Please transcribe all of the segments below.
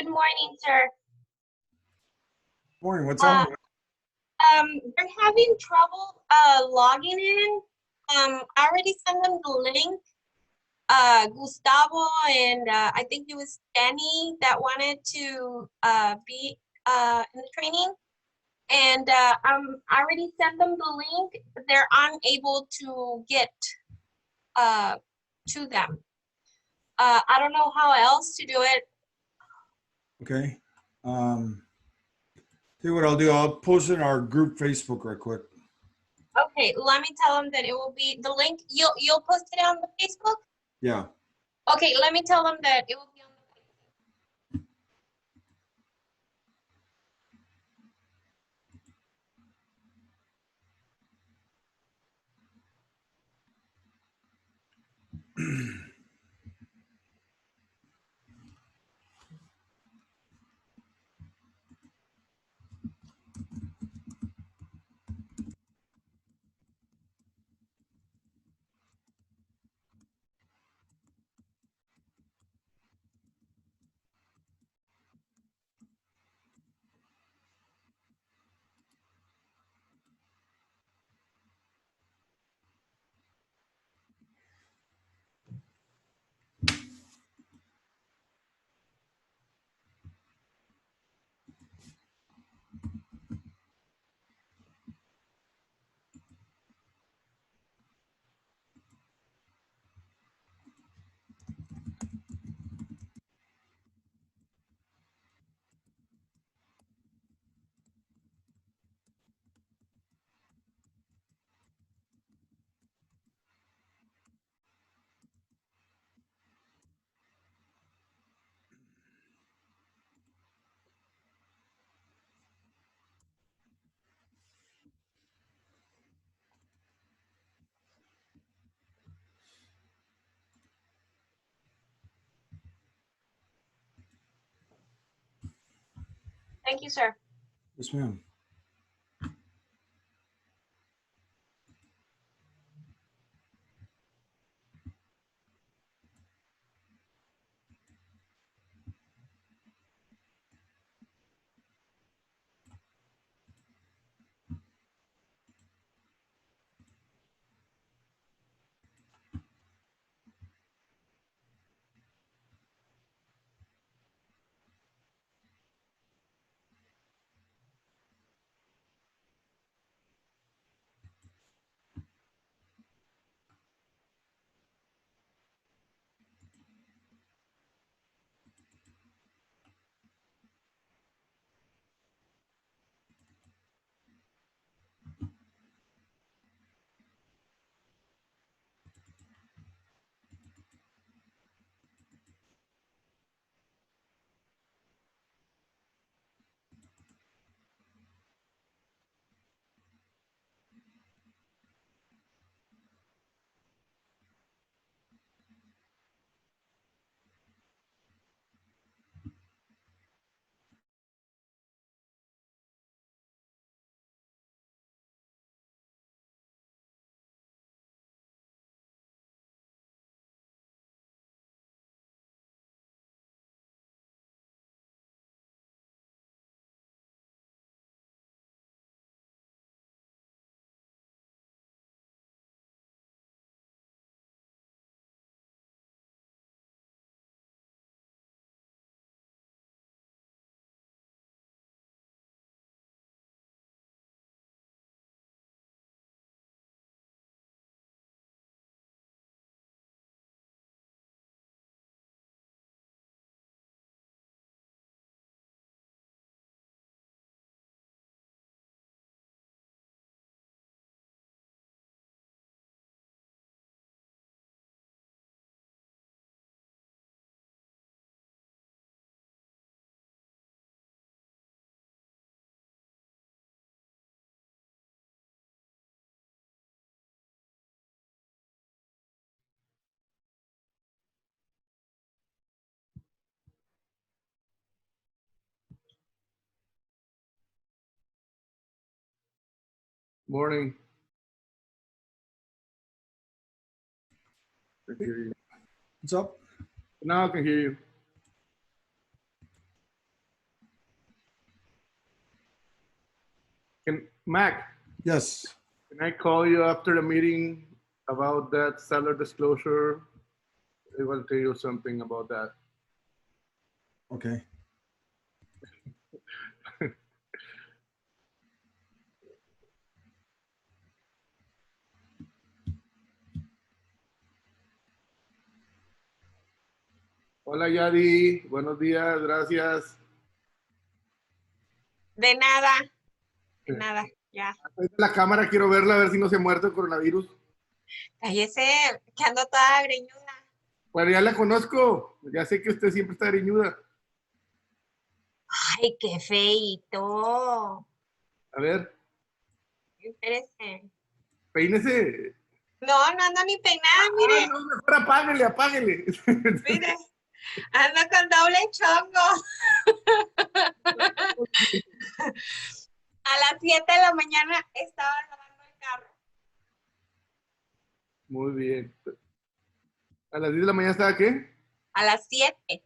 Good morning, sir. Morning, what's up? They're having trouble logging in. I already sent them the link. Gustavo and I think it was Danny that wanted to be in the training. And I already sent them the link, but they're unable to get to them. I don't know how else to do it. Okay. See what I'll do. I'll post it in our group Facebook right quick. Okay, let me tell them that it will be the link. You'll post it on the Facebook? Yeah. Okay, let me tell them that it will be on the Facebook. Thank you, sir. Yes, ma'am. Morning. I can hear you. What's up? Now I can hear you. Mac, Yes. can I call you after the meeting about that seller disclosure? I want to tell you something about that. Okay. Hola Yadi, buenos días, gracias. De nada, de nada, ya. La cámara quiero verla a ver si no se ha muerto el coronavirus. Cállese, que ando toda greñuda. Bueno, ya la conozco, ya sé que usted siempre está greñuda. Ay, qué feito. A ver, Espérese. peínese. No, no ando ni peinada, mire, No, mejor apáguele, apáguele. mire. Ando con doble chongo. A las 7 de la mañana estaba lavando el carro. Muy bien. ¿A las 10 de la mañana estaba qué? A las 7. ¿Qué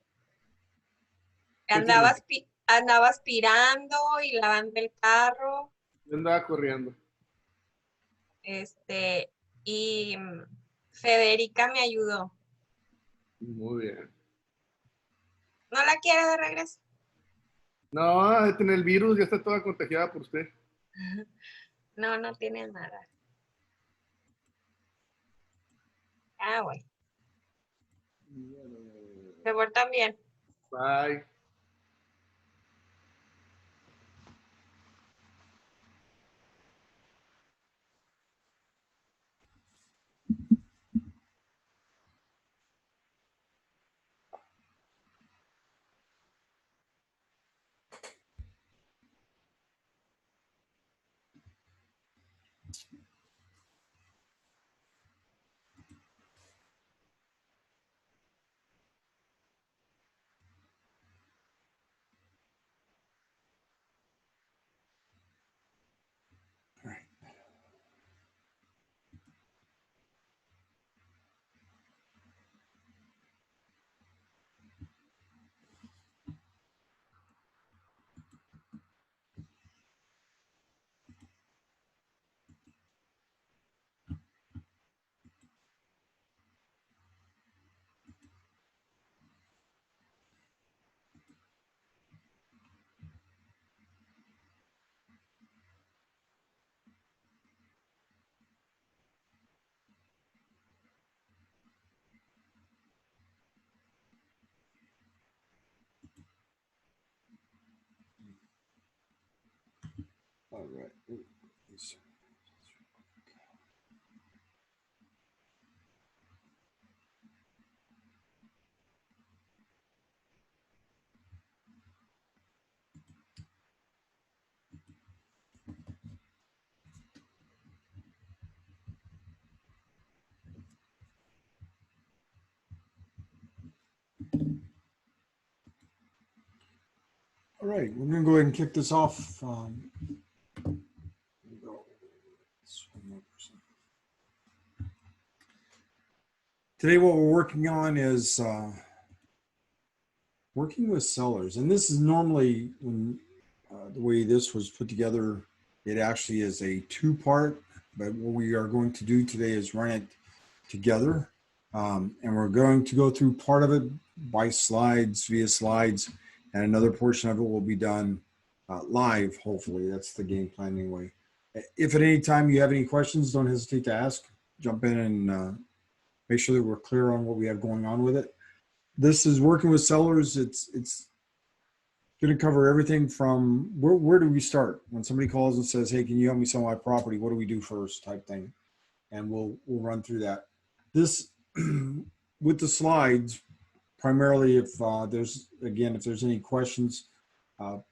Andaba, tiene? andaba aspirando y lavando el carro. Yo andaba corriendo. Y Federica me ayudó. Muy bien. ¿No la quiere de regreso? No, de tener el virus, ya está toda contagiada por usted. No, no tiene nada. Ah, bueno. Se portan bien. Bye. All right. All right, we're going to go ahead and kick this off. Today, what we're working on is working with sellers. And this is normally when the way this was put together, it actually is a two-part, but what we are going to do today is run it together. And we're going to go through part of it by slides, via slides, and another portion of it will be done live, hopefully. That's the game plan anyway. If at any time you have any questions, don't hesitate to ask. Jump in and make sure that we're clear on what we have going on with it. This is working with sellers. It's going to cover everything from where do we start? When somebody calls and says, hey, can you help me sell my property? What do we do first type thing? And we'll run through that. This, with the slides, primarily if there's any questions,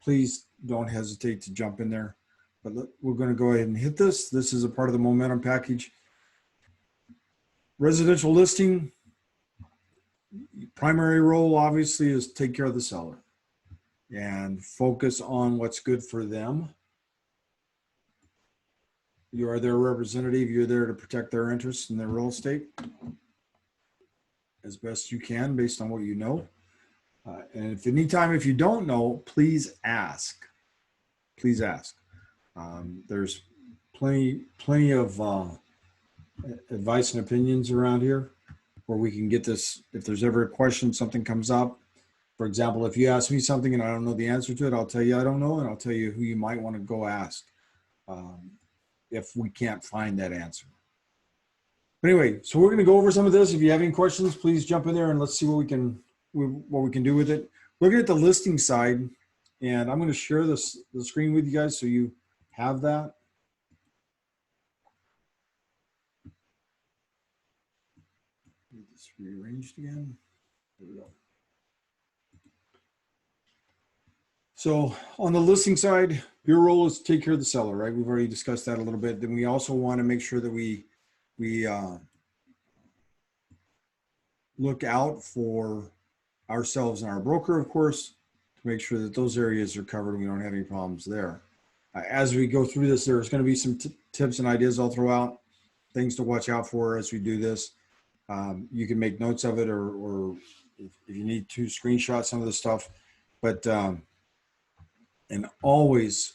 please don't hesitate to jump in there. But we're going to go ahead and hit this. This is a part of the momentum package. Residential listing, primary role obviously is take care of the seller and focus on what's good for them. You are their representative. You're there to protect their interests in their real estate as best you can based on what you know. And if anytime if you don't know, please ask. Please ask. There's plenty of advice and opinions around here where we can get this. If there's ever a question, something comes up. For example, if you ask me something and I don't know the answer to it, I'll tell you I don't know, and I'll tell you who you might want to go ask if we can't find that answer. But anyway, so we're going to go over some of this. If you have any questions, please jump in there and let's see what we can do with it. Looking at the listing side, and I'm going to share the screen with you guys so you have that. Get this rearranged again. There we go. So on the listing side, your role is to take care of the seller, right? We've already discussed that a little bit. Then we also want to make sure that we look out for ourselves and our broker, of course, to make sure that those areas are covered and we don't have any problems there. As we go through this, there's going to be some tips and ideas I'll throw out, things to watch out for as we do this. You can make notes of it, or if you need to screenshot some of the stuff, but and always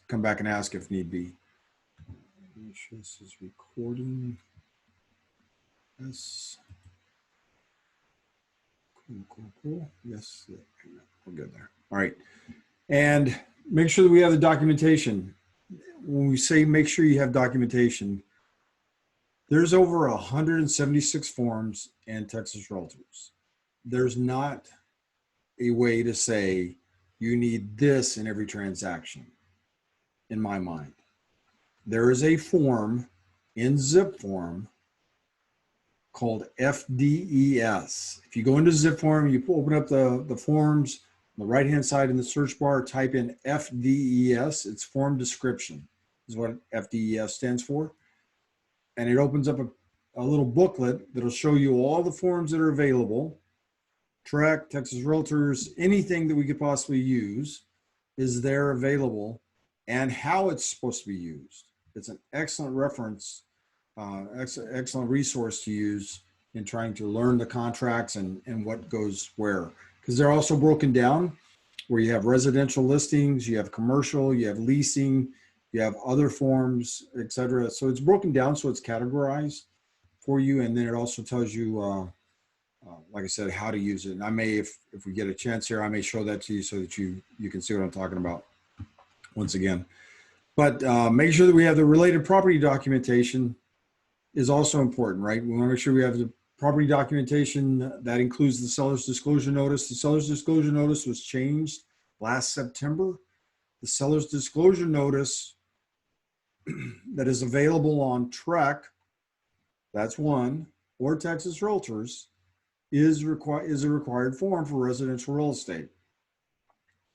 come back and ask if need be. Make sure this is recording. Yes. Cool. Yes, we're good there. All right. And make sure that we have the documentation. When we say make sure you have documentation, there's over 176 forms in Texas Realtors. There's not a way to say you need this in every transaction, in my mind. There is a form in Zip Form called FDES. If you go into Zip Form, you open up the forms on the right-hand side in the search bar, type in FDES. It's form description is what FDES stands for. And it opens up a little booklet that'll show you all the forms that are available. TREC, Texas Realtors, anything that we could possibly use is there available, and how it's supposed to be used. It's an excellent reference, excellent resource to use in trying to learn the contracts and what goes where. Because they're also broken down where you have residential listings, you have commercial, you have leasing, you have other forms, etc. So it's broken down, so it's categorized for you, and then it also tells you, like I said, how to use it. And I may, if we get a chance here, I may show that to you so that you can see what I'm talking about once again. But make sure that we have the related property documentation is also important, right? We want to make sure we have the property documentation that includes the seller's disclosure notice. The seller's disclosure notice was changed last September. The seller's disclosure notice that is available on TREC, that's one, or Texas Realtors, is a required form for residential real estate.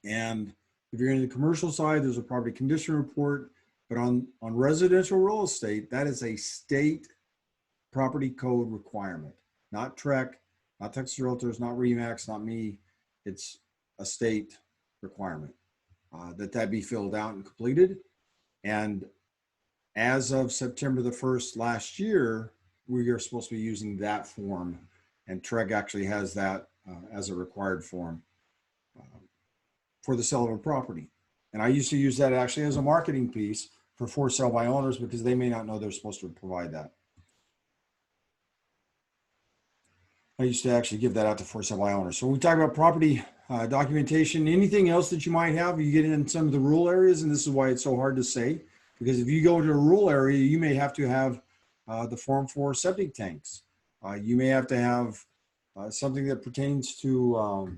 And if you're in the commercial side, there's a property condition report, but on residential real estate, that is a state property code requirement, not TREC, not Texas Realtors, not RE/MAX, not me. It's a state requirement that be filled out and completed. And as of September the 1st last year, we are supposed to be using that form, and TREC actually has that as a required form for the sale of a property. And I used to use that actually as a marketing piece for sale by owners, because they may not know they're supposed to provide that. I used to actually give that out to for sale by owners. So when we talk about property documentation, anything else that you might have, you get in some of the rural areas, and this is why it's so hard to say, because if you go to a rural area, you may have to have the form for septic tanks. You may have to have something that pertains to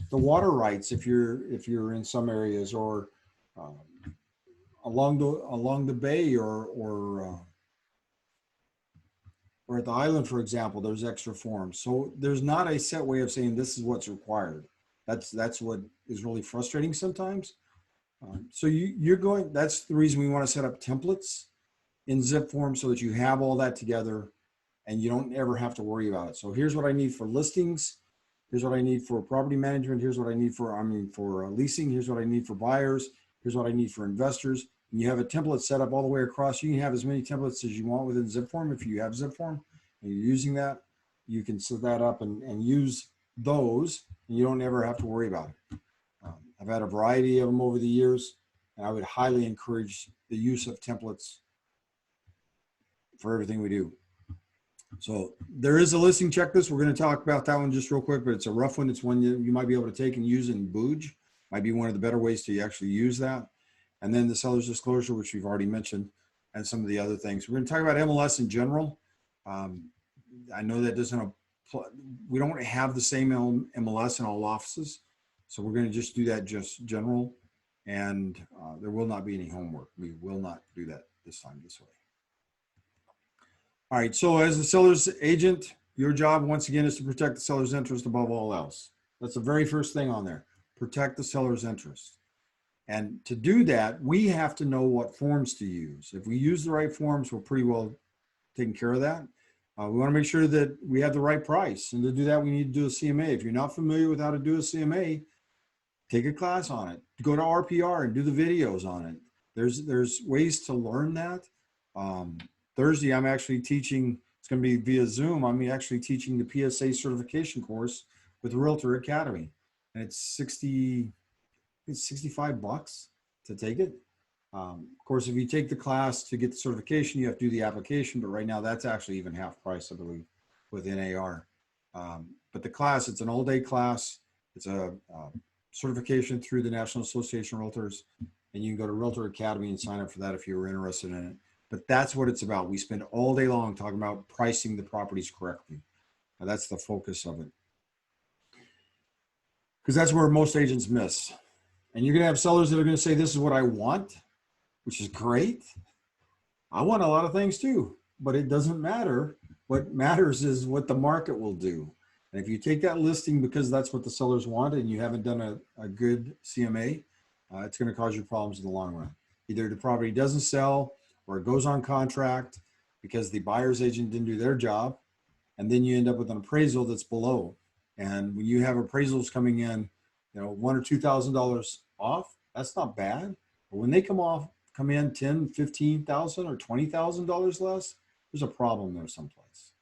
the water rights if you're in some areas, or along the bay, or at the island, for example, there's extra forms. So there's not a set way of saying this is what's required. That's what is really frustrating sometimes. So that's the reason we want to set up templates in Zip Form, so that you have all that together and you don't ever have to worry about it. So here's what I need for listings. Here's what I need for property management. Here's what I need for leasing. Here's what I need for buyers. Here's what I need for investors. And you have a template set up all the way across. You can have as many templates as you want within Zip Form. If you have Zip Form and you're using that, you can set that up and use those, and you don't ever have to worry about it. I've had a variety of them over the years. And I would highly encourage the use of templates for everything we do. So there is a listing checklist. We're going to talk about that one just real quick, but it's a rough one. It's one you might be able to take and use in Booj. Might be one of the better ways to actually use that. And then the seller's disclosure, which we've already mentioned, and some of the other things. We're going to talk about MLS in general. I know that doesn't apply. We don't have the same MLS in all offices. So we're going to just do that just general. And there will not be any homework. We will not do that this time this way. All right, so as the seller's agent, your job once again is to protect the seller's interest above all else. That's the very first thing on there, protect the seller's interest. And to do that, we have to know what forms to use. If we use the right forms, we're pretty well taking care of that. We wanna make sure that we have the right price. And to do that, we need to do a CMA. If you're not familiar with how to do a CMA, take a class on it. Go to RPR and do the videos on it. There's ways to learn that. Thursday, I'm actually teaching, it's going to be via Zoom. I'm actually teaching the PSA certification course with Realtor Academy. And it's 65 bucks to take it. Of course, if you take the class to get the certification, you have to do the application. But right now, that's actually even half price, I believe, with NAR. But the class, it's an all-day class. It's a certification through the National Association of Realtors. And you can go to Realtor Academy and sign up for that if you're interested in it. But that's what it's about. We spend all day long talking about pricing the properties correctly. Now that's the focus of it. Because that's where most agents miss. And you're going to have sellers that are going to say, this is what I want, which is great. I want a lot of things too, but it doesn't matter. What matters is what the market will do. And if you take that listing because that's what the sellers want and you haven't done a good CMA, it's going to cause you problems in the long run. Either the property doesn't sell, or it goes on contract because the buyer's agent didn't do their job. And then you end up with an appraisal that's below. And when you have appraisals coming in, you know, $1,000 or $2,000 off, that's not bad. But when they come in 10, 15,000 or $20,000 less, there's a problem there someplace.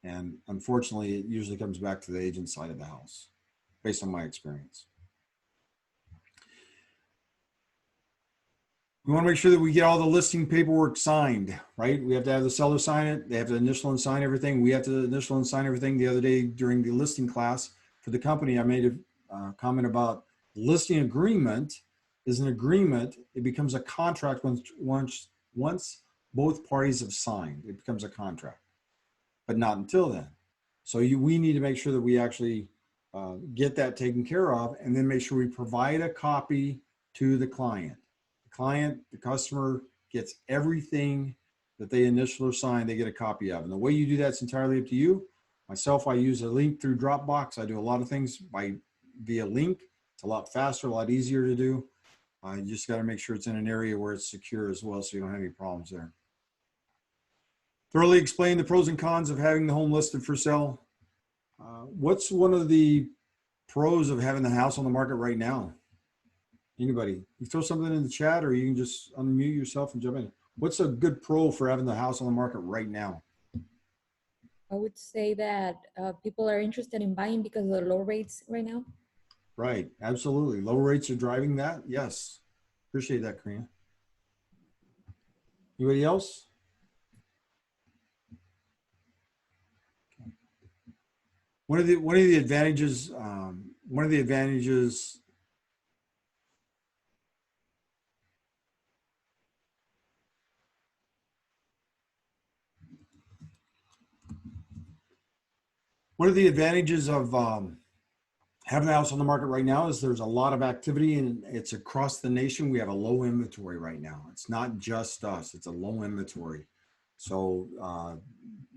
And unfortunately, it usually comes back to the agent side of the house, based on my experience. We want to make sure that we get all the listing paperwork signed, right? We have to have the seller sign it. They have to initial and sign everything. We have to initial and sign everything. The other day during the listing class for the company, I made a comment about listing agreement is an agreement. It becomes a contract once both parties have signed. It becomes a contract, but not until then. So we need to make sure that we actually get that taken care of and then make sure we provide a copy to the client. The customer gets everything that they initially sign, they get a copy of. And the way you do that's entirely up to you. Myself, I use a link through Dropbox. I do a lot of things via link. It's a lot faster, a lot easier to do. You just got to make sure it's in an area where it's secure as well so you don't have any problems there. Thoroughly explain the pros and cons of having the home listed for sale. What's one of the pros of having the house on the market right now? Anybody? You throw something in the chat or you can just unmute yourself and jump in. What's a good pro for having the house on the market right now? I would say that people are interested in buying because of the low rates right now. Right, absolutely. Low rates are driving that. Yes, appreciate that, Karina. Anybody else? One of the advantages. One of the advantages of having the house on the market right now is there's a lot of activity and it's across the nation. We have a low inventory right now. It's not just us, it's a low inventory. So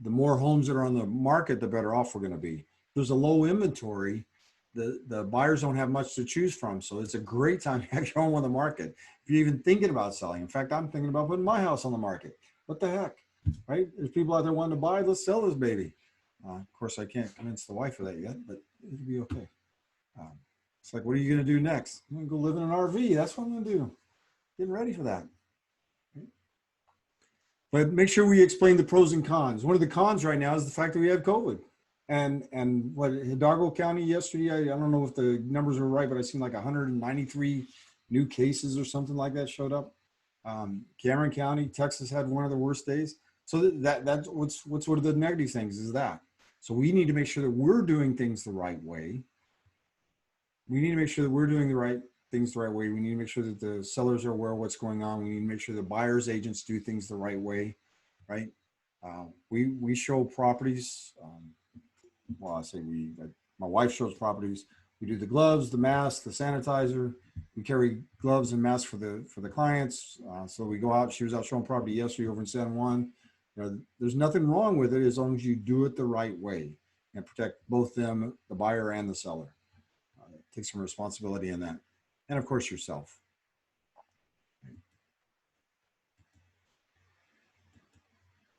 the more homes that are on the market, the better off we're gonna be. There's a low inventory. The buyers don't have much to choose from. So it's a great time to have your home on the market. If you're even thinking about selling. In fact, I'm thinking about putting my house on the market. What the heck, right? There's people out there wanting to buy, let's sell this baby. Of course, I can't convince the wife of that yet, but it'll be okay. It's like, what are you going to do next? I'm going to go live in an RV. That's what I'm going to do. Getting ready for that. But make sure we explain the pros and cons. One of the cons right now is the fact that we have COVID. And what Hidalgo County yesterday, I don't know if the numbers are right, but I seen like 193 new cases or something like that showed up. Cameron County, Texas had one of the worst days. So that's what's one of the negative things is that. So we need to make sure that we're doing things the right way. We need to make sure that we're doing the right things the right way. We need to make sure that the sellers are aware of what's going on. We need to make sure the buyer's agents do things the right way, right? We show properties. Well, I say my wife shows properties. We do the gloves, the mask, the sanitizer. We carry gloves and masks for the clients. So we go out. She was out showing property yesterday over in San Juan. You know, there's nothing wrong with it as long as you do it the right way and protect both them, the buyer and the seller. Take some responsibility in that, and of course yourself.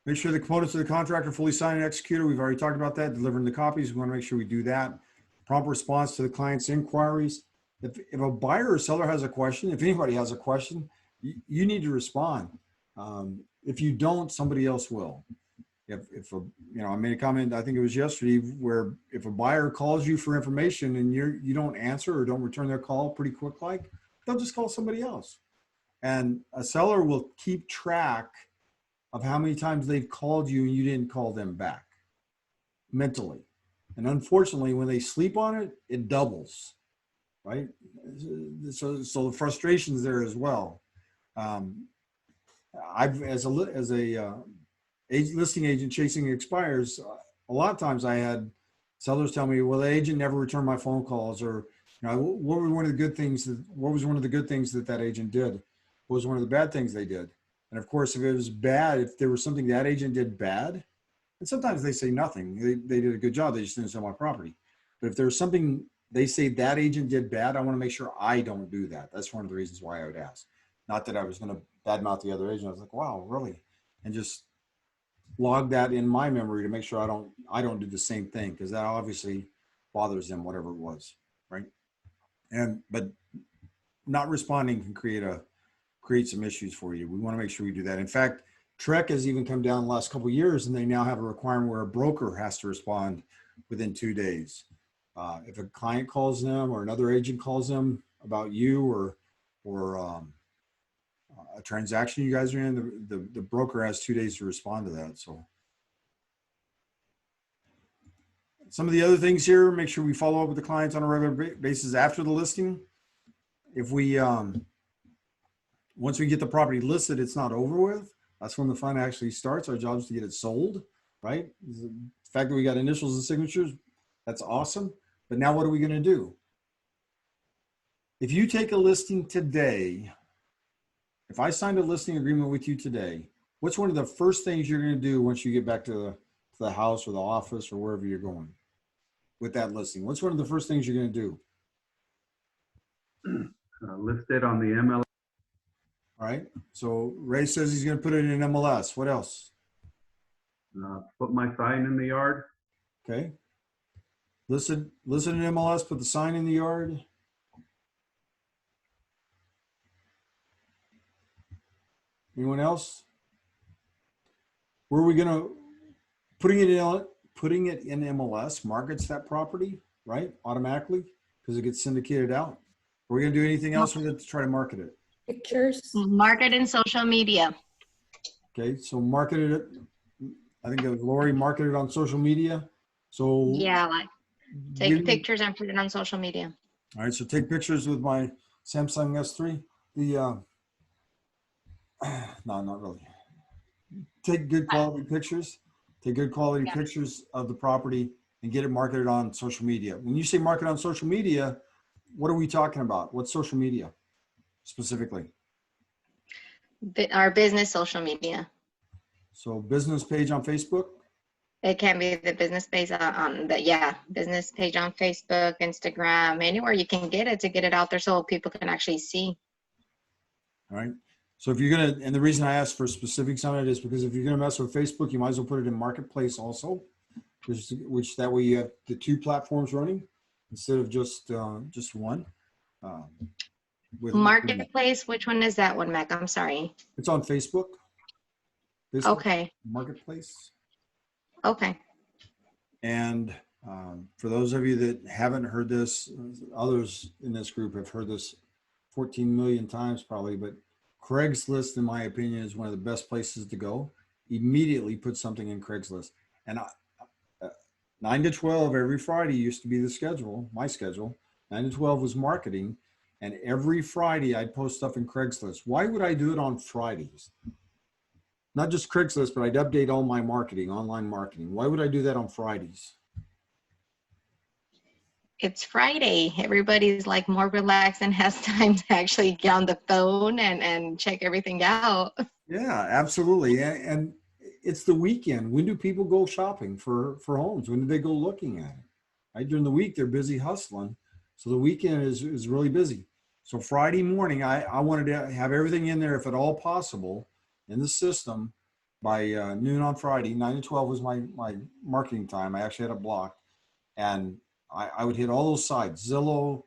Make sure the components of the contract are fully signed and executed. We've already talked about that. Delivering the copies, we want to make sure we do that. Prompt response to the client's inquiries. If a buyer or seller has a question, if anybody has a question, you need to respond. If you don't, somebody else will. I made a comment, I think it was yesterday, where if a buyer calls you for information and you don't answer or don't return their call pretty quick, like they'll just call somebody else. And a seller will keep track of how many times they've called you and you didn't call them back mentally. And unfortunately, when they sleep on it, it doubles, right? So the frustration's there as well. I've, as a listing agent chasing expires, a lot of times I had sellers tell me, well, the agent never returned my phone calls, or what was one of the good things that agent did? What was one of the bad things they did? And of course, if it was bad, if there was something that agent did bad, and sometimes they say nothing, they did a good job, they just didn't sell my property. But if there's something they say that agent did bad, I want to make sure I don't do that. That's one of the reasons why I would ask. Not that I was going to badmouth the other agent. I was like, wow, really? And just log that in my memory to make sure I don't do the same thing, because that obviously bothers them, whatever it was, right? But not responding can create some issues for you. We want to make sure we do that. In fact, TREC has even come down the last couple of years, and they now have a requirement where a broker has to respond within 2 days. If a client calls them or another agent calls them about you or a transaction you guys are in, the broker has 2 days to respond to that. So some of the other things here, make sure we follow up with the clients on a regular basis after the listing. If we, once we get the property listed, it's not over with. That's when the fun actually starts. Our job is to get it sold, right? The fact that we got initials and signatures, that's awesome. But now what are we going to do? If you take a listing today, if I signed a listing agreement with you today, what's one of the first things you're going to do once you get back to the house or the office or wherever you're going with that listing? What's one of the first things you're going to do? List it on the MLS. All right. So Ray says he's going to put it in MLS. What else? Put my sign in the yard. Okay. Listen in MLS, put the sign in the yard. Anyone else? Where are we going to putting it in MLS markets that property, right? Automatically, because it gets syndicated out. Are we going to do anything else with it to try to market it? Pictures. Market in social media. Okay, so marketed it. I think it was Lori marketed on social media. So Yeah, like take pictures and put it on social media. All right, so take pictures with my Samsung S3. No, not really. Take good quality pictures. Take good quality pictures of the property and get it marketed on social media. When you say market on social media, what are we talking about? What's social media specifically? Our business social media. So business page on Facebook? It can be the business page on the business page on Facebook, Instagram, anywhere you can get it to get it out there so people can actually see. All right. So if you're going to, and the reason I asked for specifics on it is because if you're going to mess with Facebook, you might as well put it in Marketplace also, which that way you have the 2 platforms running instead of just one. Marketplace, which one is that one, Mac? I'm sorry. It's on Facebook. Okay. Marketplace. Okay. And for those of you that haven't heard this, others in this group have heard this 14 million times probably, but Craigslist, in my opinion, is one of the best places to go. Immediately put something in Craigslist. And 9 to 12 every Friday used to be the schedule, my schedule. 9 to 12 was marketing. And every Friday I'd post stuff in Craigslist. Why would I do it on Fridays? Not just Craigslist, but I'd update all my marketing, online marketing. Why would I do that on Fridays? It's Friday. Everybody's like more relaxed and has time to actually get on the phone and check everything out. Yeah, absolutely. And it's the weekend. When do people go shopping for homes? When do they go looking at it? Right? During the week, they're busy hustling. So the weekend is really busy. So Friday morning, I wanted to have everything in there, if at all possible, in the system by noon on Friday. 9 to 12 was my marketing time. I actually had a block. And I would hit all those sites, Zillow,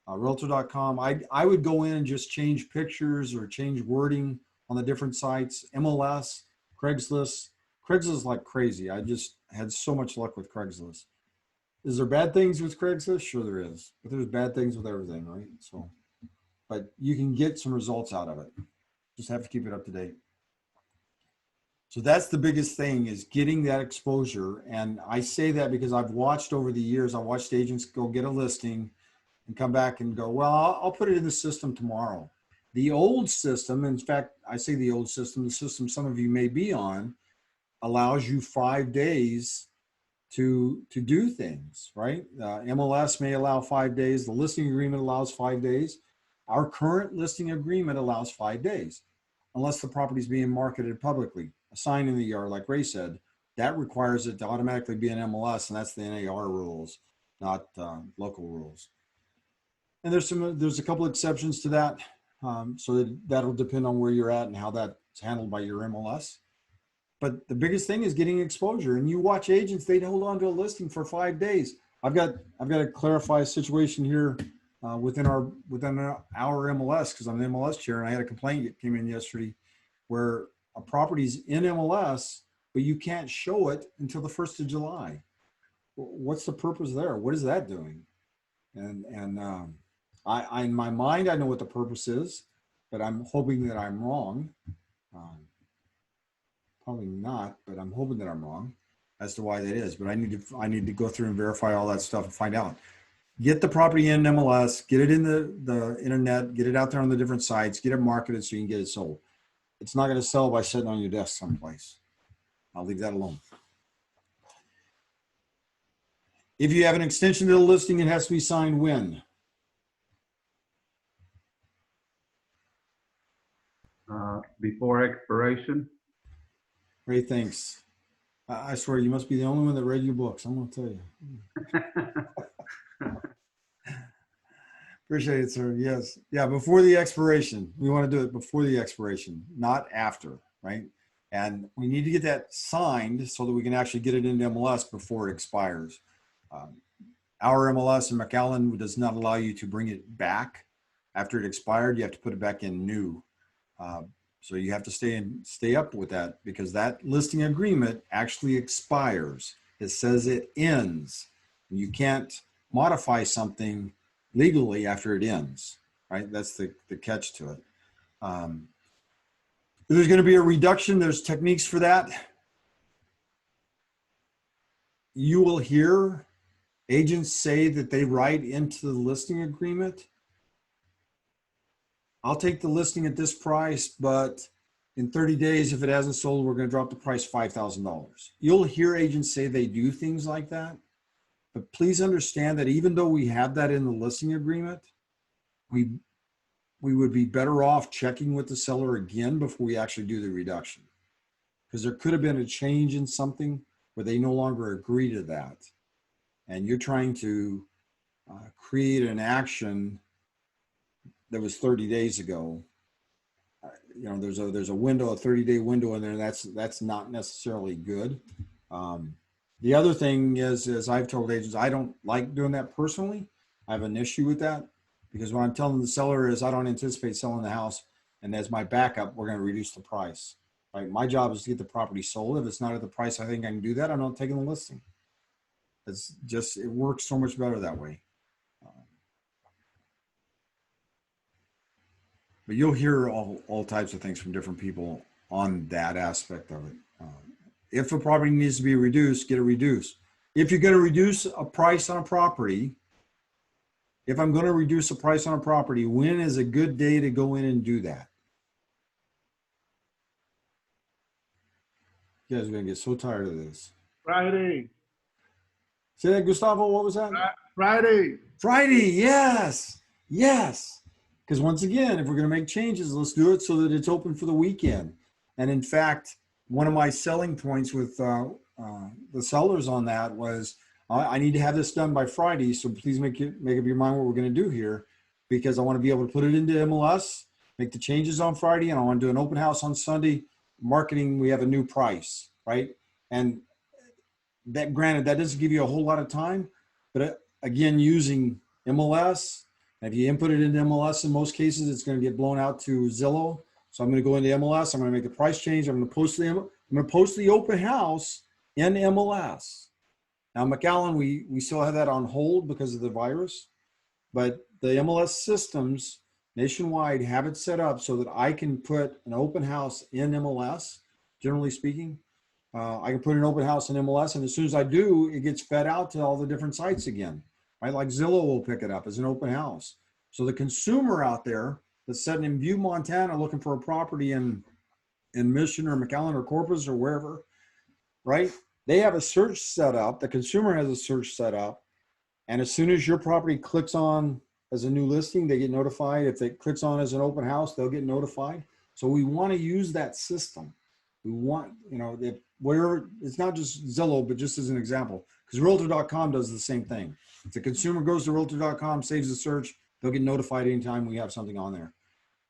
Realtor.com. I would go in and just change pictures or change wording on the different sites, MLS, Craigslist. Craigslist like crazy. I just had so much luck with Craigslist. Is there bad things with Craigslist? Sure there is, but there's bad things with everything, right? So, but you can get some results out of it. Just have to keep it up to date. So that's the biggest thing, is getting that exposure. And I say that because I've watched over the years, I watched agents go get a listing and come back and go, well, I'll put it in the system tomorrow. The old system, in fact, I say the old system, the system some of you may be on, allows you 5 days to do things, right? MLS may allow 5 days. The listing agreement allows 5 days. Our current listing agreement allows 5 days, unless the property is being marketed publicly. A sign in the yard, like Ray said, that requires it to automatically be an MLS, and that's the NAR rules, not local rules. And there's a couple exceptions to that. So that'll depend on where you're at and how that's handled by your MLS. But the biggest thing is getting exposure. And you watch agents, they'd hold on to a listing for 5 days. I've got to clarify a situation here within our MLS, because I'm the MLS chair, and I had a complaint that came in yesterday where a property's in MLS, but you can't show it until the 1st of July. What's the purpose there? What is that doing? And I in my mind, I know what the purpose is, but I'm hoping that I'm wrong. Probably not, but I'm hoping that I'm wrong as to why that is. But I need to go through and verify all that stuff and find out. Get the property in MLS, get it in the internet, get it out there on the different sites, get it marketed so you can get it sold. It's not going to sell by sitting on your desk someplace. I'll leave that alone. If you have an extension to the listing, it has to be signed when? Before expiration. Ray, thanks. I swear you must be the only one that read your books. I'm going to tell you. Appreciate it, sir. Yes. Yeah, before the expiration. We want to do it before the expiration, not after, right? And we need to get that signed so that we can actually get it into MLS before it expires. Our MLS in McAllen does not allow you to bring it back after it expired. You have to put it back in new. So you have to stay up with that, because that listing agreement actually expires. It says it ends. You can't modify something legally after it ends, right? That's the catch to it. There's going to be a reduction. There's techniques for that. You will hear agents say that they write into the listing agreement, I'll take the listing at this price, but in 30 days, if it hasn't sold, we're going to drop the price $5,000. You'll hear agents say they do things like that. But please understand that even though we have that in the listing agreement, we would be better off checking with the seller again before we actually do the reduction. Because there could have been a change in something where they no longer agree to that. And you're trying to create an action that was 30 days ago. You know, there's a window, a 30-day window in there. That's not necessarily good. The other thing is, as I've told agents, I don't like doing that personally. I have an issue with that, because what I'm telling the seller is I don't anticipate selling the house, and as my backup, we're going to reduce the price. Right? My job is to get the property sold. If it's not at the price I think I can do that, I'm not taking the listing. It's just, it works so much better that way. But you'll hear all types of things from different people on that aspect of it. If a property needs to be reduced, get it reduced. If you're going to reduce a price on a property, if I'm going to reduce a price on a property, when is a good day to go in and do that? You guys are going to get so tired of this. Friday. Say that, Gustavo, what was that? Friday. Friday, yes, yes. Because once again, if we're going to make changes, let's do it so that it's open for the weekend. And in fact, one of my selling points with the sellers on that was, I need to have this done by Friday, so please make up your mind what we're going to do here, because I want to be able to put it into MLS, make the changes on Friday, and I want to do an open house on Sunday. Marketing, we have a new price, right? And that, granted, that doesn't give you a whole lot of time, but again, using MLS, if you input it into MLS, in most cases, it's going to get blown out to Zillow. So I'm going to go into MLS. I'm going to make the price change. I'm going to post the open house in MLS. Now, McAllen, we still have that on hold because of the virus, but the MLS systems nationwide have it set up so that I can put an open house in MLS, generally speaking. I can put an open house in MLS, and as soon as I do, it gets fed out to all the different sites again, right? Like Zillow will pick it up as an open house. So the consumer out there that's sitting in Butte, Montana, looking for a property in Mission or McAllen or Corpus or wherever, right? They have a search set up. The consumer has a search set up. And as soon as your property clicks on as a new listing, they get notified. If it clicks on as an open house, they'll get notified. So we want to use that system. We want, where it's not just Zillow, but just as an example, because Realtor.com does the same thing. If the consumer goes to Realtor.com, saves the search, they'll get notified anytime we have something on there.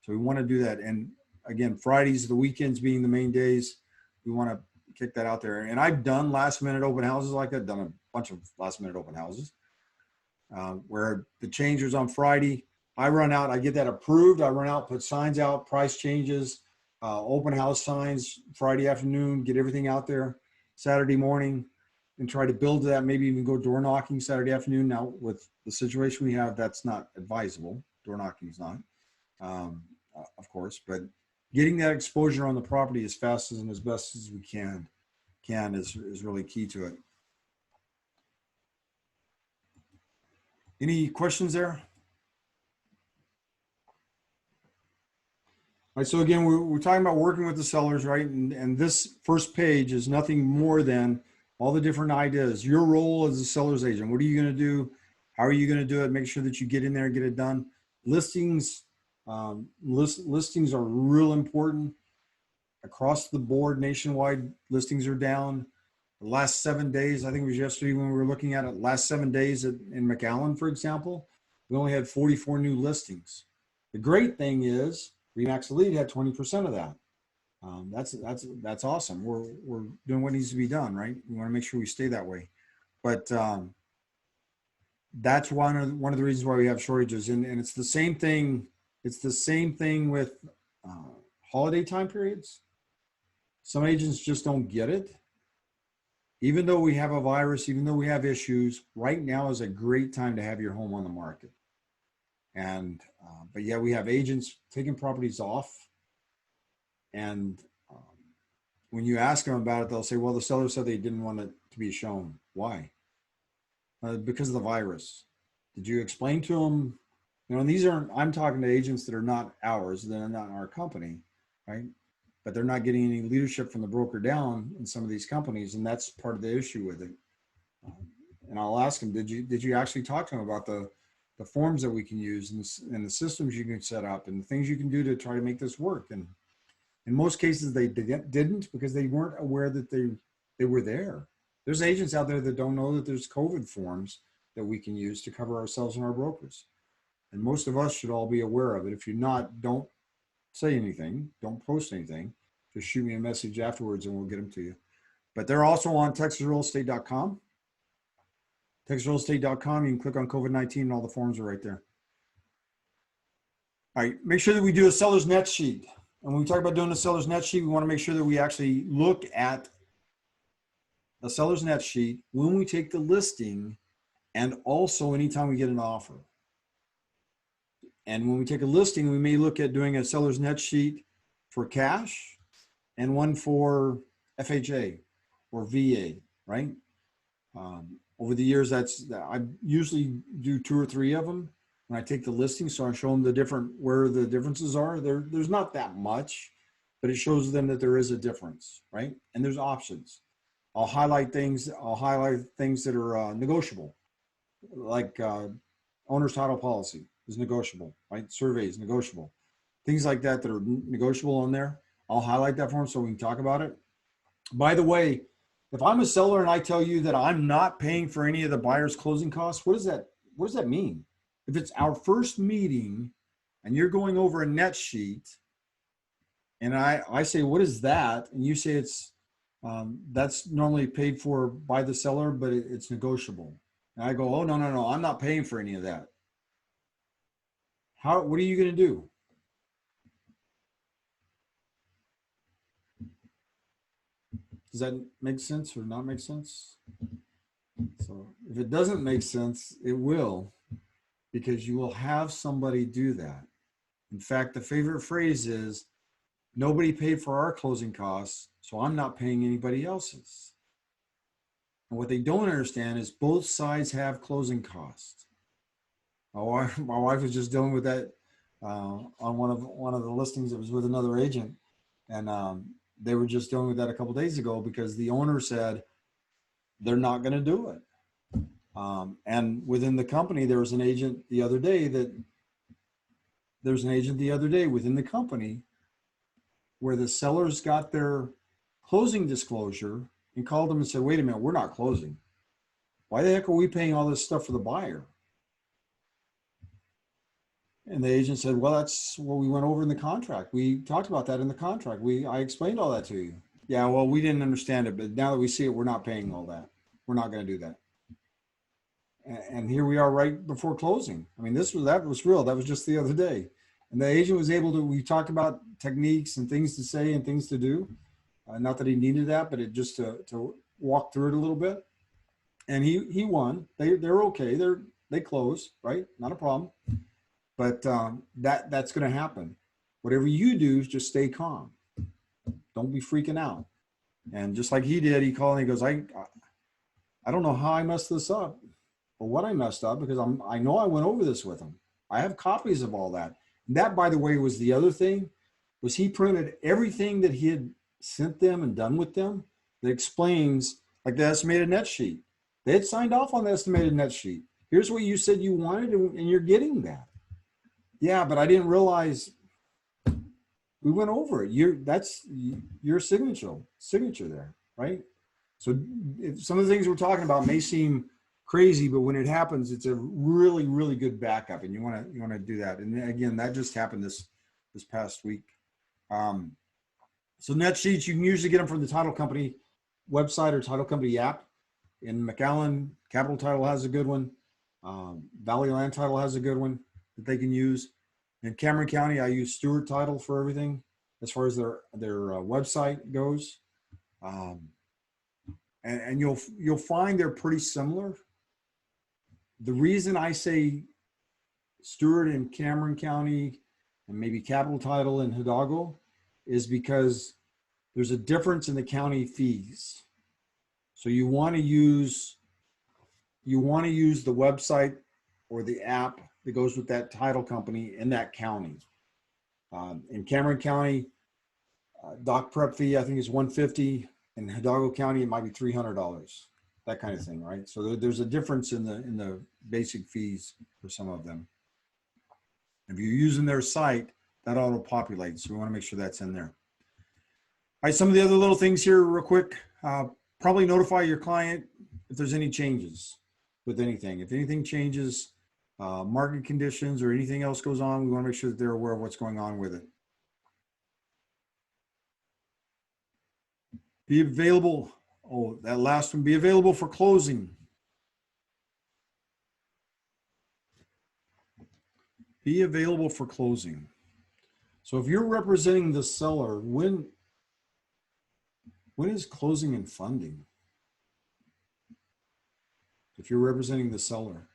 So we want to do that. And again, Fridays, the weekends being the main days, we want to kick that out there. And I've done last minute open houses like that, done a bunch of last minute open houses where the change was on Friday. I run out, I get that approved. I run out, put signs out, price changes, open house signs Friday afternoon, get everything out there Saturday morning and try to build that, maybe even go door knocking Saturday afternoon. Now with the situation we have, that's not advisable. Door knocking is not, of course, but getting that exposure on the property as fast and as best as we can is really key to it. Any questions there? All right, so again, we're talking about working with the sellers, right? And this first page is nothing more than all the different ideas. Your role as a seller's agent. What are you going to do? How are you going to do it? Make sure that you get in there and get it done. Listings, listings are real important. Across the board, nationwide, listings are down. The last 7 days, I think it was yesterday when we were looking at it, last 7 days in McAllen, for example, we only had 44 new listings. The great thing is, Remax Elite had 20% of that. That's awesome. We're doing what needs to be done, right? We want to make sure we stay that way. But that's one of the reasons why we have shortages, and it's the same thing. It's the same thing with holiday time periods. Some agents just don't get it. Even though we have a virus, even though we have issues, right now is a great time to have your home on the market. And, but yeah, we have agents taking properties off. And when you ask them about it, they'll say, well, the seller said they didn't want it to be shown. Why? Because of the virus. Did you explain to them? And these aren't, I'm talking to agents that are not ours, they're not in our company, right? But they're not getting any leadership from the broker down in some of these companies. And that's part of the issue with it. And I'll ask them, did you actually talk to them about the forms that we can use and the systems you can set up and the things you can do to try to make this work? And in most cases, they didn't, because they weren't aware that they were there. There's agents out there that don't know that there's COVID forms that we can use to cover ourselves and our brokers. And most of us should all be aware of it. If you're not, don't say anything, don't post anything, just shoot me a message afterwards and we'll get them to you. But they're also on TexasRealEstate.com. TexasRealEstate.com, you can click on COVID-19 and all the forms are right there. All right, make sure that we do a seller's net sheet. And when we talk about doing a seller's net sheet, we want to make sure that we actually look at a seller's net sheet when we take the listing and also anytime we get an offer. And when we take a listing, we may look at doing a seller's net sheet for cash and one for FHA or VA, right? Over the years, I usually do 2 or 3 of them when I take the listing. So I show them where the differences are. There's not that much, but it shows them that there is a difference, right? And there's options. I'll highlight things that are negotiable, like owner's title policy is negotiable, right? Survey is negotiable. Things like that are negotiable on there. I'll highlight that for them so we can talk about it. By the way, if I'm a seller and I tell you that I'm not paying for any of the buyer's closing costs, what does that mean? If it's our first meeting and you're going over a net sheet and I say, what is that? And you say that's normally paid for by the seller, but it's negotiable. And I go, oh, no, I'm not paying for any of that. What are you going to do? Does that make sense or not make sense? So if it doesn't make sense, it will, because you will have somebody do that. In fact, the favorite phrase is, nobody paid for our closing costs, so I'm not paying anybody else's. And what they don't understand is both sides have closing costs. My wife was just dealing with that on one of the listings that was with another agent, and they were just dealing with that a couple of days ago because the owner said they're not going to do it. And within the company, there was an agent the other day within the company where the sellers got their closing disclosure and called them and said, wait a minute, we're not closing. Why the heck are we paying all this stuff for the buyer? And the agent said, well, that's what we went over in the contract. We talked about that in the contract. I explained all that to you. Yeah, well, we didn't understand it, but now that we see it, we're not paying all that. We're not going to do that. And here we are right before closing. I mean, that was real. That was just the other day. And the agent was able to, we talked about techniques and things to say and things to do. Not that he needed that, but it just to walk through it a little bit. And he won. They're okay. They close, right? Not a problem. But that's going to happen. Whatever you do is just stay calm. Don't be freaking out. And just like he did, he called and he goes, I don't know how I messed this up or what I messed up, because I know I went over this with him. I have copies of all that. And that, by the way, was the other thing, was he printed everything that he had sent them and done with them that explains, like the estimated net sheet. They had signed off on the estimated net sheet. Here's what you said you wanted, and you're getting that. Yeah, but I didn't realize we went over it. That's your signature there, right? So some of the things we're talking about may seem crazy, but when it happens, it's a really, really good backup, and you want to do that. And again, that just happened this past week. So net sheets, you can usually get them from the title company website or title company app. In McAllen, Capital Title has a good one. Valley Land Title has a good one that they can use. In Cameron County, I use Stewart Title for everything as far as their website goes. And you'll find they're pretty similar. The reason I say Stewart in Cameron County and maybe Capital Title in Hidalgo is because there's a difference in the county fees. So you want to use the website or the app that goes with that title company in that county. In Cameron County, doc prep fee, I think, is $150. In Hidalgo County, it might be $300, that kind of thing, right? So there's a difference in the basic fees for some of them. If you're using their site, that auto-populates, so we want to make sure that's in there. All right, some of the other little things here real quick. Probably notify your client if there's any changes with anything. If anything changes, market conditions or anything else goes on, we want to make sure that they're aware of what's going on with it. Be available. Oh, that last one, be available for closing. Be available for closing. So if you're representing the seller, when is closing and funding? If you're representing the seller.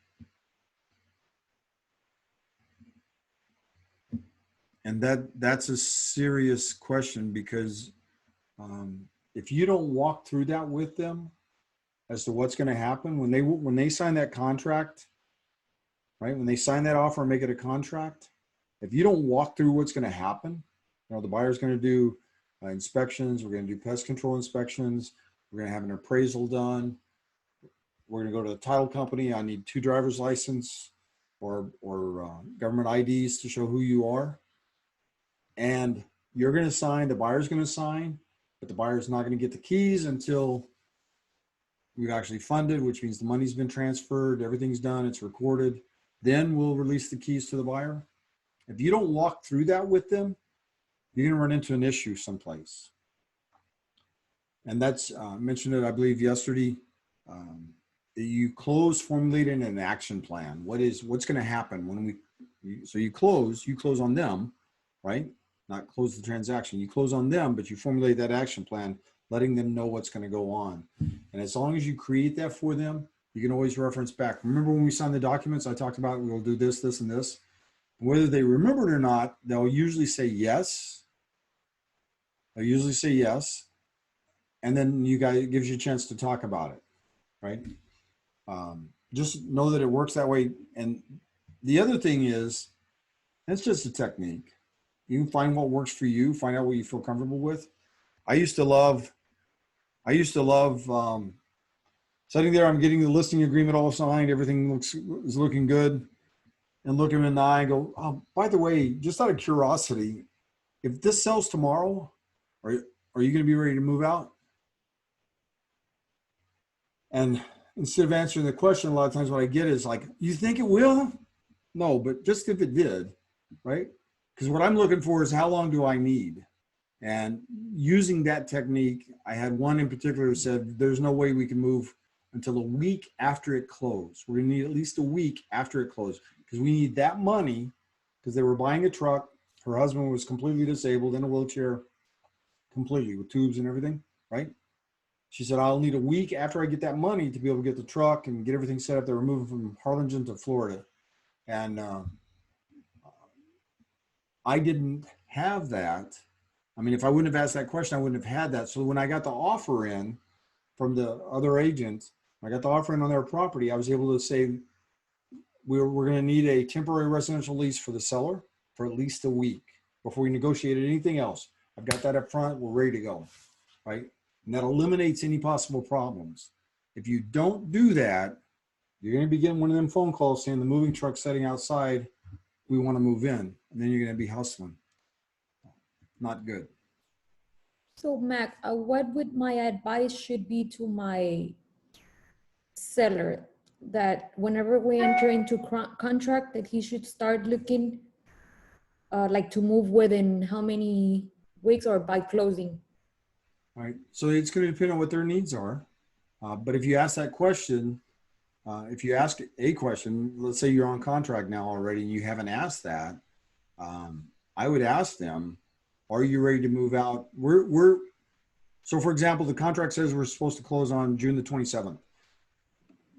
And that's a serious question because if you don't walk through that with them as to what's going to happen when they sign that contract, right? When they sign that offer and make it a contract, if you don't walk through what's going to happen, the buyer's going to do inspections. We're going to do pest control inspections. We're going to have an appraisal done. We're going to go to the title company. I need 2 driver's license or government IDs to show who you are. And you're going to sign, the buyer's going to sign, but the buyer's not going to get the keys until we've actually funded, which means the money's been transferred, everything's done, it's recorded. Then we'll release the keys to the buyer. If you don't walk through that with them, you're going to run into an issue someplace. And that's mentioned it, I believe, yesterday. You close formulating an action plan. What's going to happen when you close on them, right? Not close the transaction. You close on them, but you formulate that action plan, letting them know what's going to go on. And as long as you create that for them, you can always reference back. Remember when we signed the documents, I talked about we'll do this, this, and this. Whether they remember it or not, they'll usually say yes. They'll usually say yes. And then it gives you a chance to talk about it, right? Just know that it works that way. And the other thing is, it's just a technique. You can find what works for you, find out what you feel comfortable with. I used to love sitting there, I'm getting the listing agreement all signed, everything is looking good, and look him in the eye and go, oh, by the way, just out of curiosity, if this sells tomorrow, are you going to be ready to move out? And instead of answering the question, a lot of times what I get is like, you think it will? No, but just if it did, right? Because what I'm looking for is how long do I need? And using that technique, I had one in particular who said, there's no way we can move until a week after it closed. We're gonna need at least a week after it closed because we need that money because they were buying a truck. Her husband was completely disabled in a wheelchair, completely with tubes and everything, right? She said, I'll need a week after I get that money to be able to get the truck and get everything set up. They were moving from Harlingen to Florida. And I didn't have that. I mean, if I wouldn't have asked that question, I wouldn't have had that. So when I got the offer in from the other agent, I got the offer in on their property, I was able to say, we're going to need a temporary residential lease for the seller for at least a week before we negotiated anything else. I've got that up front. We're ready to go, right? And that eliminates any possible problems. If you don't do that, you're going to be getting one of them phone calls saying the moving truck's sitting outside. We want to move in. And then you're going to be hustling. Not good. So Mac, what would my advice should be to my seller that whenever we enter into contract that he should start looking like to move within how many weeks or by closing? Right. So it's going to depend on what their needs are. But if you ask that question, if you ask a question, let's say you're on contract now already and you haven't asked that, I would ask them, are you ready to move out? So for example, the contract says we're supposed to close on June the 27th.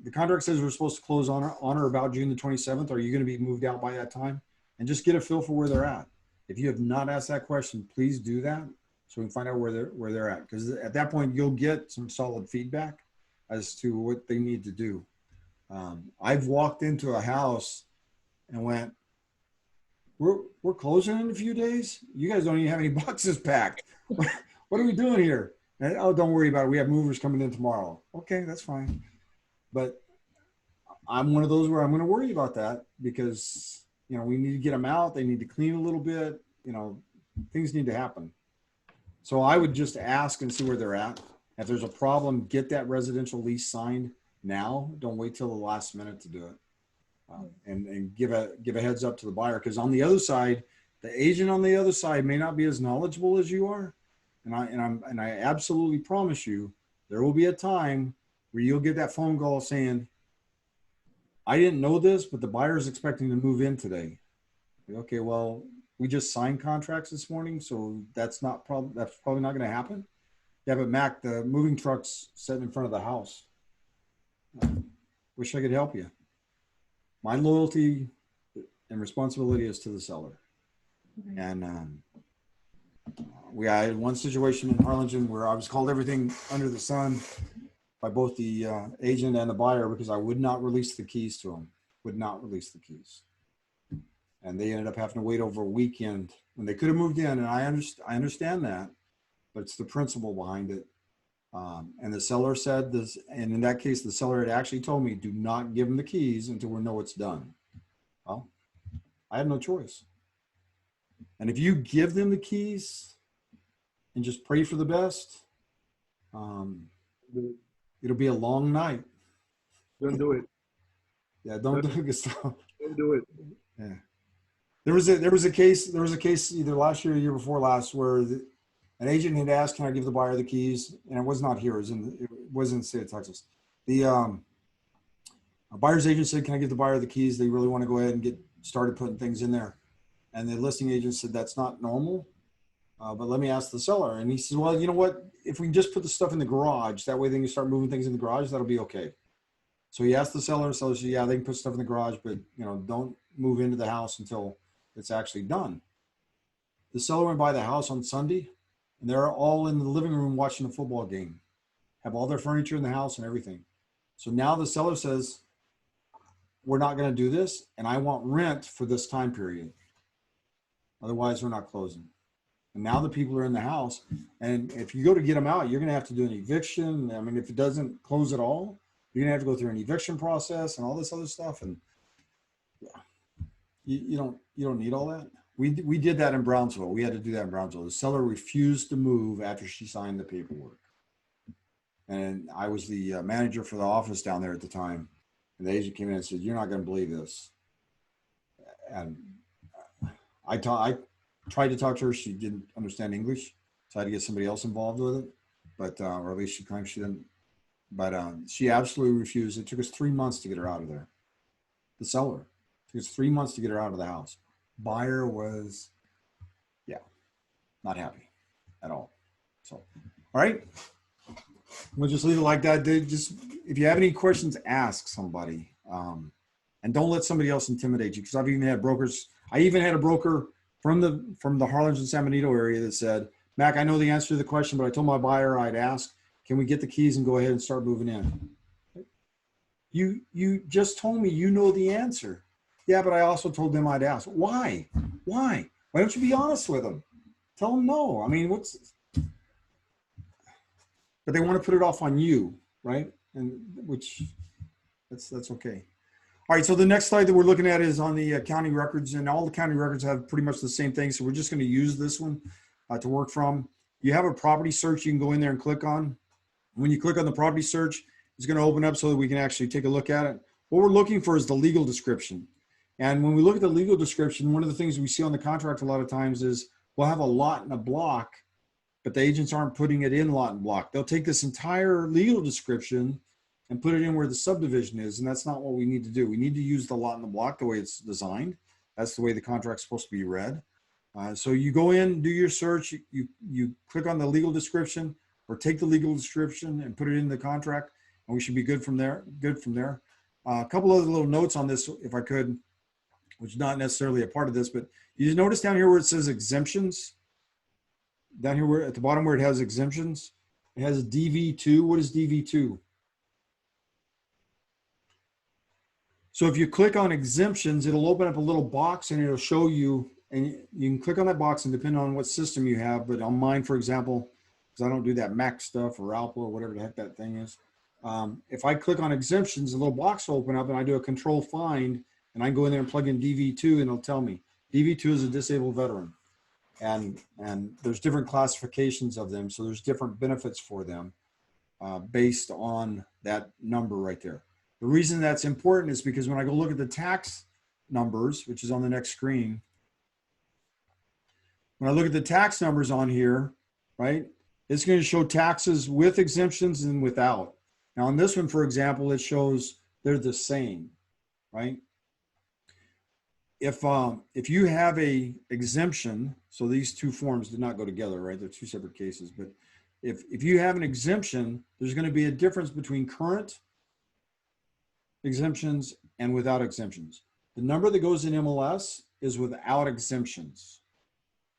The contract says we're supposed to close on or about June the 27th. Are you going to be moved out by that time? And just get a feel for where they're at. If you have not asked that question, please do that so we can find out where they're at. Because at that point, you'll get some solid feedback as to what they need to do. I've walked into a house and went, we're closing in a few days. You guys don't even have any boxes packed. What are we doing here? And, oh, don't worry about it. We have movers coming in tomorrow. Okay, that's fine. But I'm one of those where I'm going to worry about that because, we need to get them out. They need to clean a little bit. Things need to happen. So I would just ask and see where they're at. If there's a problem, get that residential lease signed now. Don't wait till the last minute to do it. And give a heads up to the buyer, because on the other side, the agent on the other side may not be as knowledgeable as you are. And I absolutely promise you, there will be a time where you'll get that phone call saying, I didn't know this, but the buyer is expecting to move in today. Okay, well, we just signed contracts this morning, so that's probably not going to happen. Yeah, but Mac, the moving truck's sitting in front of the house. Wish I could help you. My loyalty and responsibility is to the seller. Right. And we had one situation in Harlingen where I was called everything under the sun by both the agent and the buyer because I would not release the keys to them, would not release the keys. And they ended up having to wait over a weekend when they could have moved in. And I understand that, but it's the principle behind it. And the seller said this, and in that case, the seller had actually told me, do not give them the keys until we know it's done. Well, I had no choice. And if you give them the keys and just pray for the best, it'll be a long night. Don't do it. Yeah, don't do it, Gustavo. Don't do it. Yeah. There was a case either last year or the year before last where an agent had asked, can I give the buyer the keys? And it was not here, it was in the state of Texas. The a buyer's agent said, can I give the buyer the keys? They really want to go ahead and get started putting things in there. And the listing agent said, that's not normal, but let me ask the seller. And he says, well, you know what? If we can just put the stuff in the garage, that way they can start moving things in the garage, that'll be okay. So he asked the seller, so said, yeah, they can put stuff in the garage, but don't move into the house until it's actually done. The seller went by the house on Sunday, and they're all in the living room watching a football game, have all their furniture in the house and everything. So now the seller says, we're not going to do this, and I want rent for this time period. Otherwise, we're not closing. And now the people are in the house, and if you go to get them out, you're going to have to do an eviction. I mean, if it doesn't close at all, you're going to have to go through an eviction process and all this other stuff. And yeah, you don't need all that. We did that in Brownsville. We had to do that in Brownsville. The seller refused to move after she signed the paperwork. And I was the manager for the office down there at the time. And the agent came in and said, you're not going to believe this. And I tried to talk to her. She didn't understand English. So I had to get somebody else involved with it. But, or at least she claimed she didn't. But she absolutely refused. It took us 3 months to get her out of there. The seller. It took us 3 months to get her out of the house. Buyer was, yeah, not happy at all. So, all right. We'll just leave it like that. Just, if you have any questions, ask somebody. And don't let somebody else intimidate you. Because I've even had brokers. I even had a broker from the Harlingen San Benito area that said, Mac, I know the answer to the question, but I told my buyer I'd ask, can we get the keys and go ahead and start moving in? You just told me you know the answer. Yeah, but I also told them I'd ask. Why? Why don't you be honest with them? Tell them no. I mean, but they want to put it off on you, right? And which that's okay. All right, so the next slide that we're looking at is on the county records, and all the county records have pretty much the same thing. So we're just going to use this one to work from. You have a property search you can go in there and click on. When you click on the property search, it's going to open up so that we can actually take a look at it. What we're looking for is the legal description. And when we look at the legal description, one of the things we see on the contract a lot of times is we'll have a lot and a block, but the agents aren't putting it in lot and block. They'll take this entire legal description and put it in where the subdivision is. And that's not what we need to do. We need to use the lot and the block the way it's designed. That's the way the contract's supposed to be read. So you go in, do your search, you click on the legal description or take the legal description and put it in the contract, and we should be good from there. A couple other little notes on this, if I could, which is not necessarily a part of this, but you notice down here where it says exemptions, down here where at the bottom where it has exemptions, it has a DV2. What is DV2? So if you click on exemptions, it'll open up a little box and it'll show you, and you can click on that box and depending on what system you have, but on mine, for example, because I don't do that Mac stuff or Alpha or whatever the heck that thing is. If I click on exemptions, a little box will open up and I do a control find, and I can go in there and plug in DV2 and it'll tell me DV2 is a disabled veteran. And there's different classifications of them. So there's different benefits for them based on that number right there. The reason that's important is because when I go look at the tax numbers, which is on the next screen, when I look at the tax numbers on here, right, it's going to show taxes with exemptions and without. Now on this one, for example, it shows they're the same, right? If you have a exemption, so these two forms did not go together, right? They're two separate cases, but if you have an exemption, there's going to be a difference between current exemptions and without exemptions. The number that goes in MLS is without exemptions.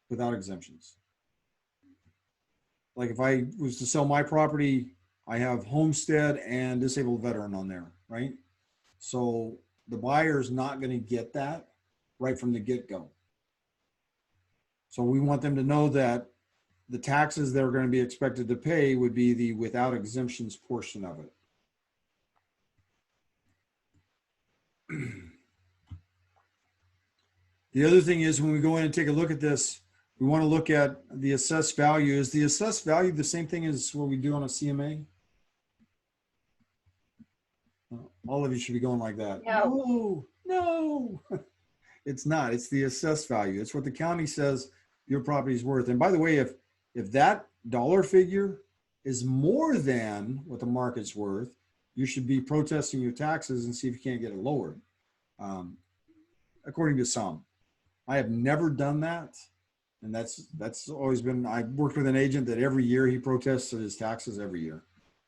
without exemptions. Like if I was to sell my property, I have homestead and disabled veteran on there, right? So the buyer is not going to get that right from the get-go. So we want them to know that the taxes they're going to be expected to pay would be the without exemptions portion of it. The other thing is when we go in and take a look at this, we want to look at the assessed value. Is the assessed value the same thing as what we do on a CMA? All of you should be going like that. No, no, it's not. It's the assessed value. It's what the county says your property is worth. And by the way, if that dollar figure is more than what the market's worth, you should be protesting your taxes and see if you can't get it lowered. According to some, I have never done that. And that's always been, I worked with an agent that every year he protested his taxes every year.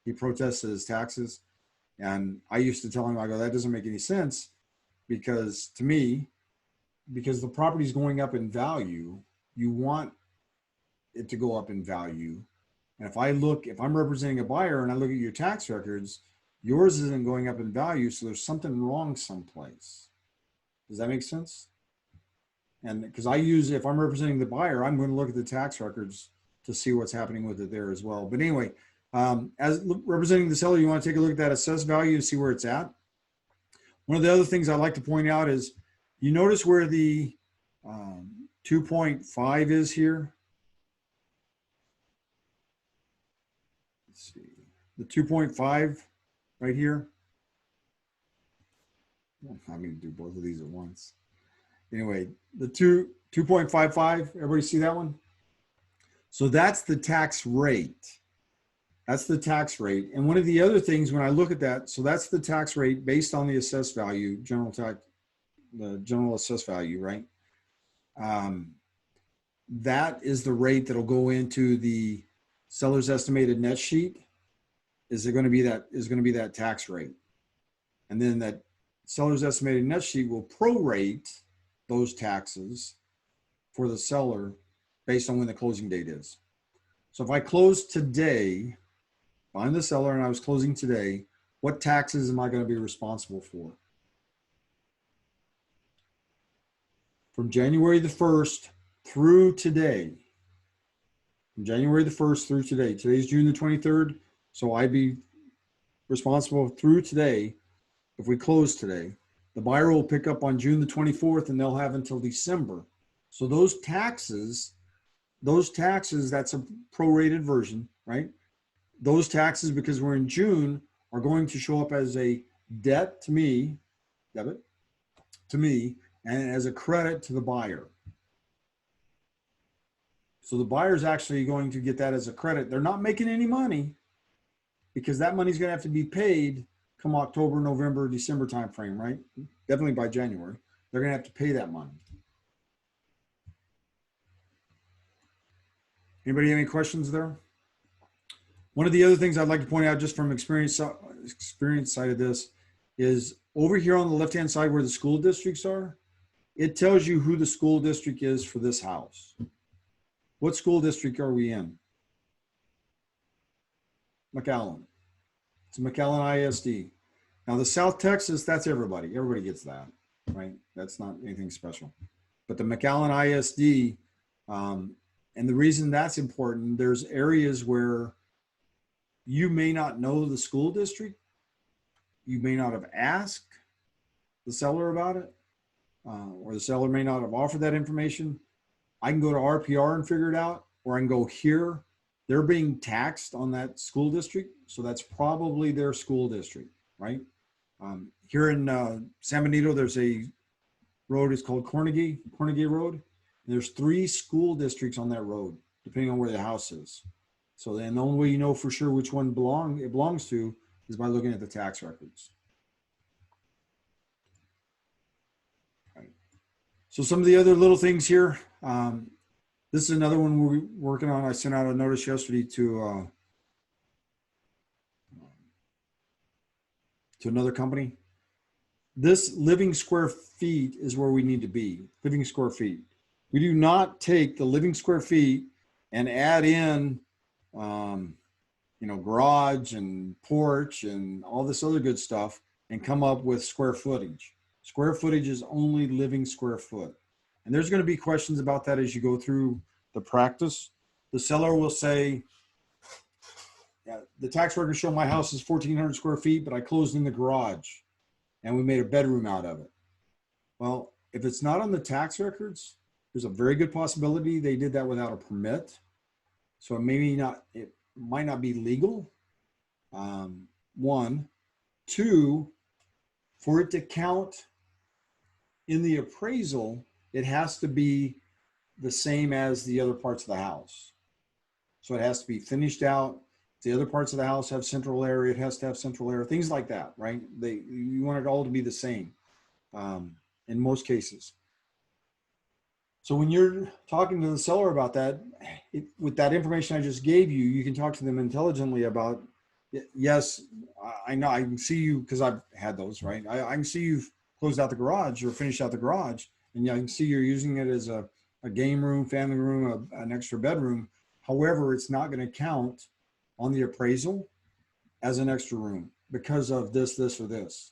He protested his taxes. And I used to tell him, I go, that doesn't make any sense because to me, because the property's going up in value, you want it to go up in value. And if I'm representing a buyer and I look at your tax records, yours isn't going up in value. So there's something wrong someplace. Does that make sense? And because if I'm representing the buyer, I'm going to look at the tax records to see what's happening with it there as well. But anyway, as representing the seller, you want to take a look at that assessed value and see where it's at. One of the other things I like to point out is you notice where the 2.5 is here. Let's see, the 2.5 right here. I'm going to do both of these at once. Anyway, the 2.55, everybody see that one? So that's the tax rate. That's the tax rate. And one of the other things when I look at that, so that's the tax rate based on the assessed value, the general assessed value, right? That is the rate that'll go into the seller's estimated net sheet. Is going to be that tax rate. And then that seller's estimated net sheet will prorate those taxes for the seller based on when the closing date is. So if I close today, I'm the seller and I was closing today, what taxes am I going to be responsible for? From January the 1st through today. From January the 1st through today. Today's June the 23rd. So I'd be responsible through today. If we close today, the buyer will pick up on June the 24th and they'll have until December. So those taxes, that's a prorated version, right? Those taxes, because we're in June, are going to show up as a debt to me, debit to me, and as a credit to the buyer. So the buyer's actually going to get that as a credit. They're not making any money because that money's going to have to be paid come October, November, December timeframe, right? Definitely by January. They're going to have to pay that money. Anybody have any questions there? One of the other things I'd like to point out just from experience side of this is over here on the left-hand side where the school districts are, it tells you who the school district is for this house. What school district are we in? McAllen. It's McAllen ISD. Now the South Texas, that's everybody. Everybody gets that, right? That's not anything special. But the McAllen ISD, and the reason that's important, there's areas where you may not know the school district. You may not have asked the seller about it, or the seller may not have offered that information. I can go to RPR and figure it out, or I can go here. They're being taxed on that school district, so that's probably their school district, right? Here in San Benito, there's a road, it's called Carnegie Road. And there's 3 school districts on that road, depending on where the house is. So then the only way you know for sure which one it belongs to is by looking at the tax records. Right. So some of the other little things here. This is another one we're working on. I sent out a notice yesterday to another company. This living square feet is where we need to be. Living square feet. We do not take the living square feet and add in, garage and porch and all this other good stuff and come up with square footage. Square footage is only living square foot. And there's going to be questions about that as you go through the practice. The seller will say, yeah, the tax records show my house is 1,400 square feet, but I closed in the garage and we made a bedroom out of it. Well, if it's not on the tax records, there's a very good possibility they did that without a permit. So it might not be legal. One. Two, for it to count in the appraisal, it has to be the same as the other parts of the house. So it has to be finished out. The other parts of the house have central area. It has to have central area, things like that, right? You want it all to be the same in most cases. So when you're talking to the seller about that, with that information I just gave you, you can talk to them intelligently about, yes, I know, I can see you, because I've had those, right? I can see you've closed out the garage or finished out the garage, and I can see you're using it as a game room, family room, an extra bedroom. However, it's not going to count on the appraisal as an extra room because of this, or this.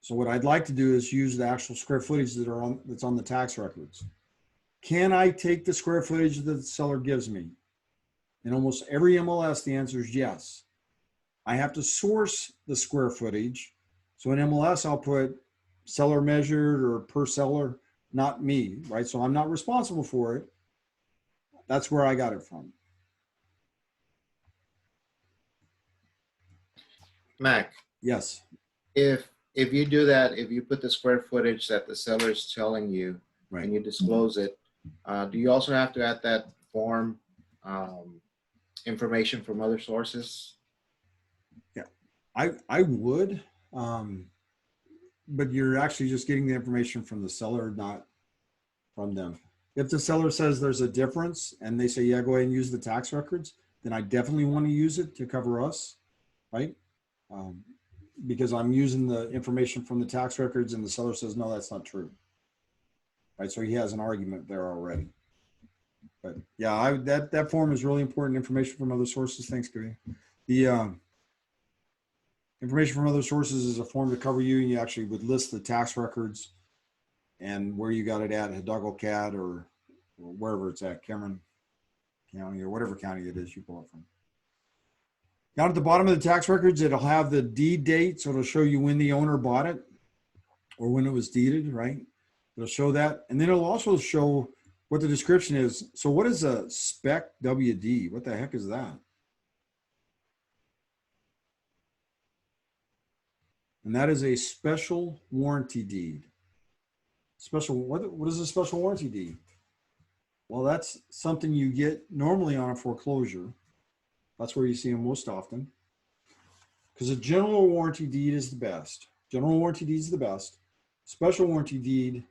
So what I'd like to do is use the actual square footage that's on the tax records. Can I take the square footage that the seller gives me? In almost every MLS, the answer is yes. I have to source the square footage. So in MLS, I'll put seller measured or per seller, not me, right? So I'm not responsible for it. That's where I got it from. Mac, Yes. if you do that, if you put the square footage that the seller is telling you, Right. and you disclose it, do you also have to add that form information from other sources? Yeah, I would, but you're actually just getting the information from the seller, not from them. If the seller says there's a difference and they say, yeah, go ahead and use the tax records, then I definitely want to use it to cover us, right? Because I'm using the information from the tax records and the seller says, no, that's not true. Right, so he has an argument there already. But yeah, that form is really important. Information from other sources. Thanks, Gary. The information from other sources is a form to cover you, and you actually would list the tax records and where you got it at Hidalgo Cat or wherever it's at, Cameron County or whatever county it is you pull it from. Down at the bottom of the tax records, it'll have the deed date, so it'll show you when the owner bought it or when it was deeded, right? It'll show that, and then it'll also show what the description is. So what is a spec WD? What the heck is that? And that is a special warranty deed. Special, what is a special warranty deed? Well, that's something you get normally on a foreclosure. That's where you see them most often. Because a general warranty deed is the best. General warranty deed is the best. Special warranty deed,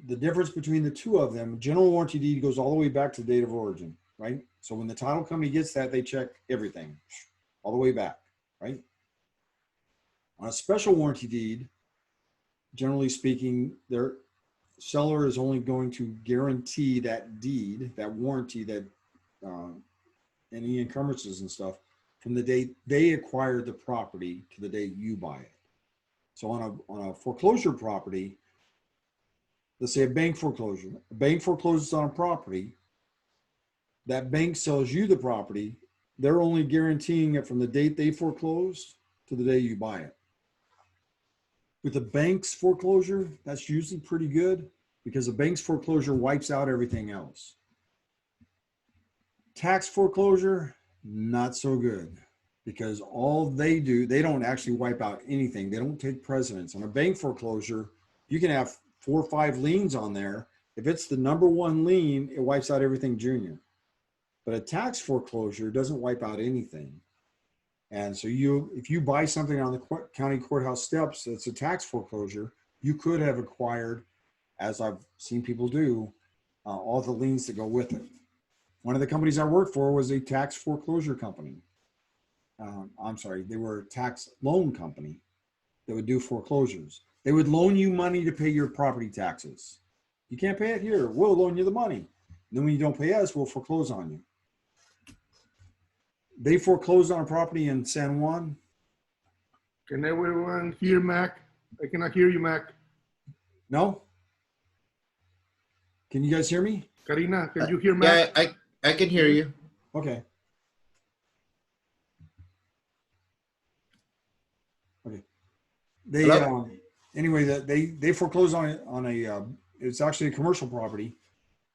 the difference between the two of them, general warranty deed goes all the way back to the date of origin, right? So when the title company gets that, they check everything all the way back, right? On a special warranty deed, generally speaking, their seller is only going to guarantee that deed, that warranty, that any encumbrances and stuff from the date they acquired the property to the day you buy it. So on a foreclosure property, let's say a bank foreclosure. A bank forecloses on a property. That bank sells you the property. They're only guaranteeing it from the date they foreclosed to the day you buy it. With a bank's foreclosure, that's usually pretty good because a bank's foreclosure wipes out everything else. Tax foreclosure, not so good because all they do, they don't actually wipe out anything. They don't take precedence. On a bank foreclosure, you can have 4 or 5 liens on there. If it's the number one lien, it wipes out everything junior. But a tax foreclosure doesn't wipe out anything. And so if you buy something on the county courthouse steps, it's a tax foreclosure, you could have acquired, as I've seen people do, all the liens that go with it. One of the companies I worked for was a tax foreclosure company. I'm sorry, they were a tax loan company that would do foreclosures. They would loan you money to pay your property taxes. You can't pay it here. We'll loan you the money. And then when you don't pay us, we'll foreclose on you. They foreclosed on a property in San Juan. Can everyone hear Mac? I cannot hear you, Mac. No? Can you guys hear me? Karina, can you hear Mac? Yeah, I can hear you. Okay. Okay. They Hello? anyway, they foreclosed on a it's actually a commercial property,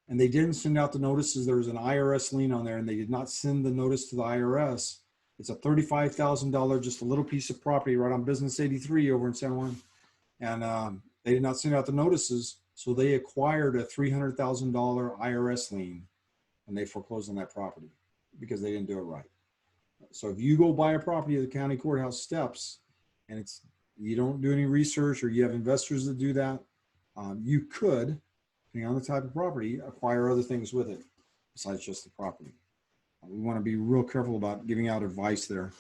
and they didn't send out the notices. There was an IRS lien on there, and they did not send the notice to the IRS. It's a $35,000, just a little piece of property right on Business 83 over in San Juan, and they did not send out the notices, so they acquired a $300,000 IRS lien, and they foreclosed on that property because they didn't do it right. So if you go buy a property at the county courthouse steps, and you don't do any research, or you have investors that do that, you could, depending on the type of property, acquire other things with it besides just the property. We want to be real careful about giving out advice there,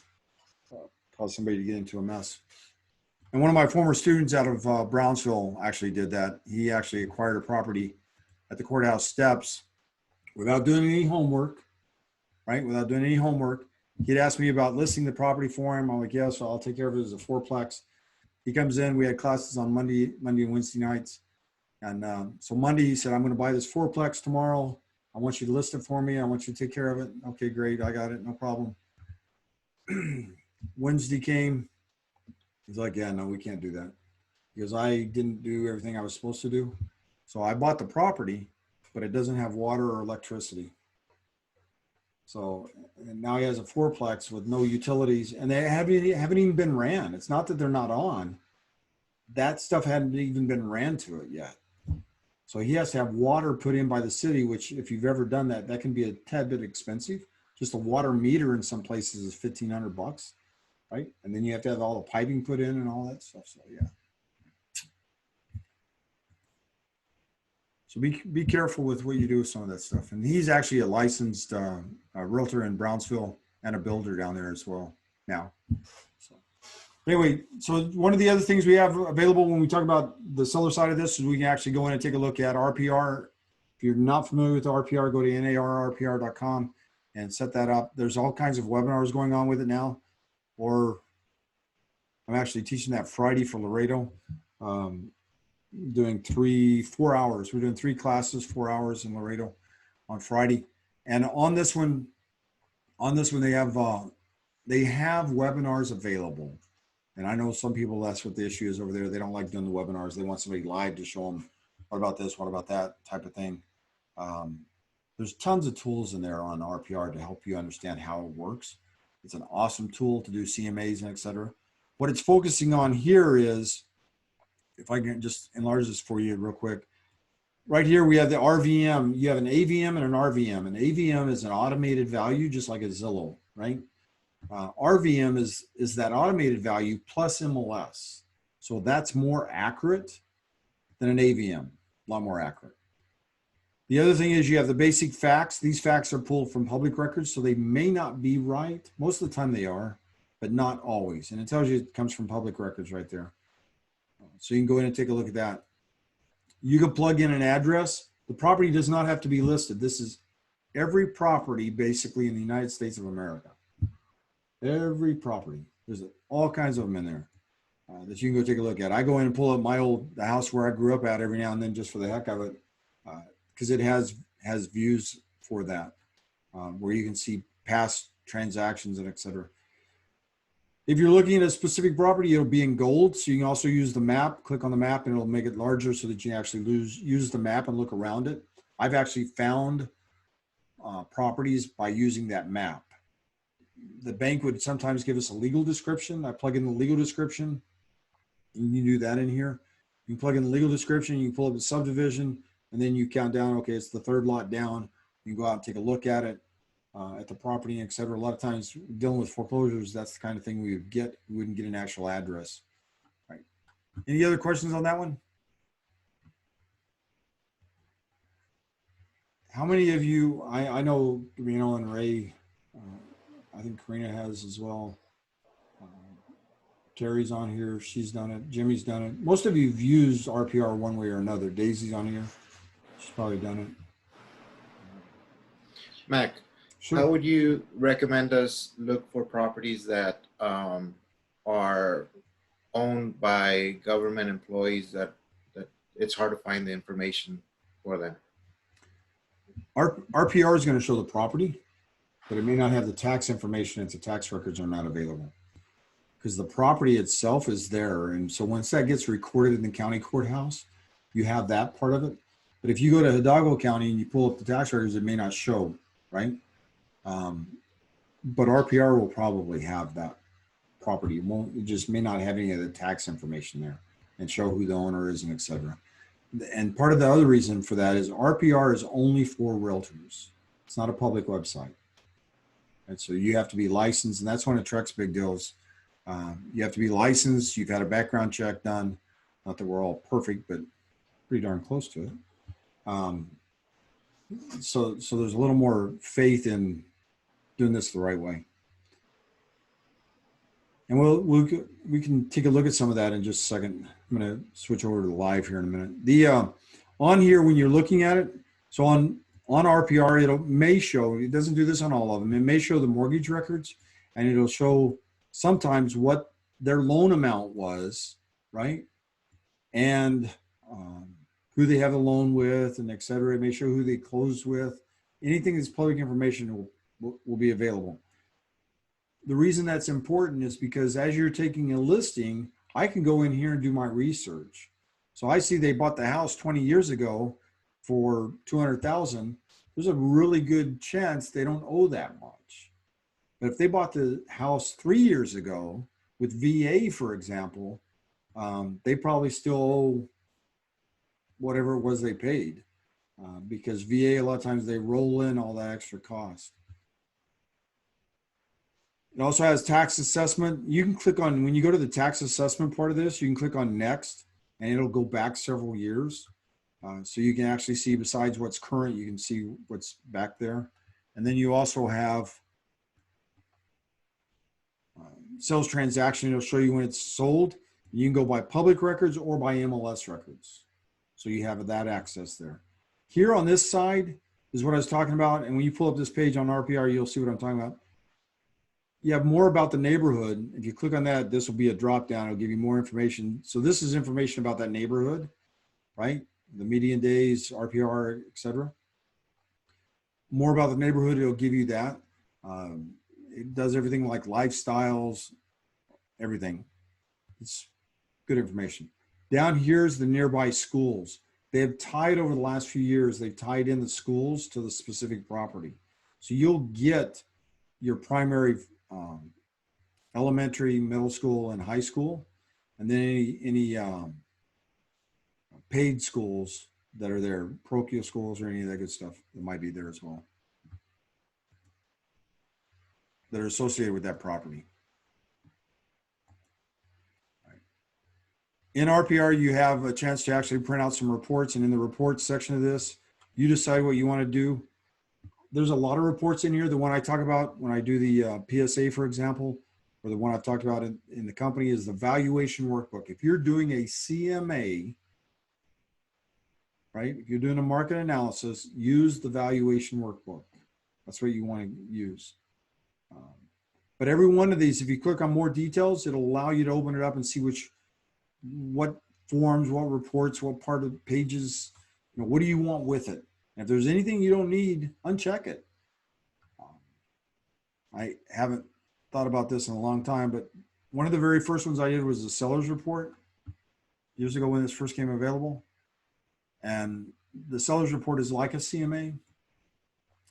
cause somebody to get into a mess. And one of my former students out of Brownsville actually did that. He actually acquired a property at the courthouse steps without doing any homework, right? Without doing any homework. He'd asked me about listing the property for him. I'm like, yeah, so I'll take care of it as a fourplex. He comes in, we had classes on Monday and Wednesday nights. And so Monday he said, I'm going to buy this fourplex tomorrow. I want you to list it for me. I want you to take care of it. Okay, great. I got it. No problem. Wednesday came. He's like, yeah, no, we can't do that. Because I didn't do everything I was supposed to do. So I bought the property, but it doesn't have water or electricity. So and now he has a fourplex with no utilities, and they haven't even been ran. It's not that they're not on. That stuff hadn't even been ran to it yet. So he has to have water put in by the city, which if you've ever done that, that can be a tad bit expensive. Just a water meter in some places is $1,500, right? And then you have to have all the piping put in and all that stuff. So yeah. So be careful with what you do with some of that stuff. And he's actually a licensed realtor in Brownsville and a builder down there as well now. So anyway, so one of the other things we have available when we talk about the seller side of this is we can actually go in and take a look at RPR. If you're not familiar with RPR, go to narrpr.com and set that up. There's all kinds of webinars going on with it now. Or I'm actually teaching that Friday for Laredo. Doing 4 hours. We're doing 3 classes, 4 hours in Laredo on Friday. And on this one they have webinars available. And I know some people, that's what the issue is over there. They don't like doing the webinars. They want somebody live to show them what about this, what about that type of thing. There's tons of tools in there on RPR to help you understand how it works. It's an awesome tool to do CMAs and et cetera. What it's focusing on here is, if I can just enlarge this for you real quick. Right here, we have the RVM. You have an AVM and an RVM. An AVM is an automated value, just like a Zillow, right? RVM is that automated value plus MLS. So that's more accurate than an AVM, a lot more accurate. The other thing is you have the basic facts. These facts are pulled from public records, so they may not be right. Most of the time they are, but not always. And it tells you it comes from public records right there. So you can go in and take a look at that. You can plug in an address. The property does not have to be listed. This is every property basically in the United States of America. Every property. There's all kinds of them in there that you can go take a look at. I go in and pull up the house where I grew up at every now and then just for the heck of it, because it has views for that, where you can see past transactions and et cetera. If you're looking at a specific property, it'll be in gold. So you can also use the map, click on the map, and it'll make it larger so that you can actually use the map and look around it. I've actually found properties by using that map. The bank would sometimes give us a legal description. I plug in the legal description. You can do that in here. You can plug in the legal description, you can pull up the subdivision, and then you count down, okay, it's the 3rd lot down. You can go out and take a look at it. At the property, et cetera. A lot of times dealing with foreclosures, that's the kind of thing we would get. We wouldn't get an actual address. Right. Any other questions on that one? How many of you, I know, and Ray, I think Karina has as well. Terry's on here. She's done it. Jimmy's done it. Most of you have used RPR one way or another. Daisy's on here. She's probably done it. Mac, Sure. how would you recommend us look for properties that are owned by government employees that it's hard to find the information for them? RPR is going to show the property, but it may not have the tax information if the tax records are not available. Because the property itself is there. And so once that gets recorded in the county courthouse, you have that part of it. But if you go to Hidalgo County and you pull up the tax records, it may not show, right? But RPR will probably have that property. It just may not have any of the tax information there and show who the owner is and et cetera. And part of the other reason for that is RPR is only for realtors. It's not a public website. And so you have to be licensed, and that's one of Trek's big deals. You have to be licensed. You've had a background check done. Not that we're all perfect, but pretty darn close to it. So there's a little more faith in doing this the right way. And we can take a look at some of that in just a second. I'm going to switch over to the live here in a minute. The on here, when you're looking at it, so on RPR, it may show, it doesn't do this on all of them. It may show the mortgage records, and it'll show sometimes what their loan amount was, right? And who they have a loan with, and et cetera. It may show who they closed with. Anything that's public information will be available. The reason that's important is because as you're taking a listing, I can go in here and do my research. So I see they bought the house 20 years ago for $200,000. There's a really good chance they don't owe that much. But if they bought the house 3 years ago with VA, for example, they probably still owe whatever it was they paid, because VA, a lot of times they roll in all that extra cost. It also has tax assessment. You can click on, when you go to the tax assessment part of this, you can click on next, and it'll go back several years. So you can actually see, besides what's current, you can see what's back there. And then you also have sales transaction. It'll show you when it's sold. You can go by public records or by MLS records. So you have that access there. Here on this side is what I was talking about. And when you pull up this page on RPR, you'll see what I'm talking about. You have more about the neighborhood. If you click on that, this will be a drop down. It'll give you more information. So this is information about that neighborhood, right? The median days, RPR, et cetera. More about the neighborhood, it'll give you that. It does everything like lifestyles, everything. It's good information. Down here is the nearby schools. They have tied over the last few years, they've tied in the schools to the specific property. So you'll get your primary elementary, middle school, and high school, and then any paid schools that are there, parochial schools or any of that good stuff that might be there as well, that are associated with that property. In RPR, you have a chance to actually print out some reports, and in the reports section of this, you decide what you want to do. There's a lot of reports in here. The one I talk about when I do the PSA, for example, or the one I've talked about in the company is the Valuation Workbook. If you're doing a CMA, right, if you're doing a market analysis, use the Valuation Workbook. That's what you want to use. But every one of these, if you click on more details, it'll allow you to open it up and see what forms, what reports, what part of the pages, what do you want with it? And if there's anything you don't need, uncheck it. I haven't thought about this in a long time, but one of the very first ones I did was the seller's report years ago when this first came available. And the seller's report is like a CMA,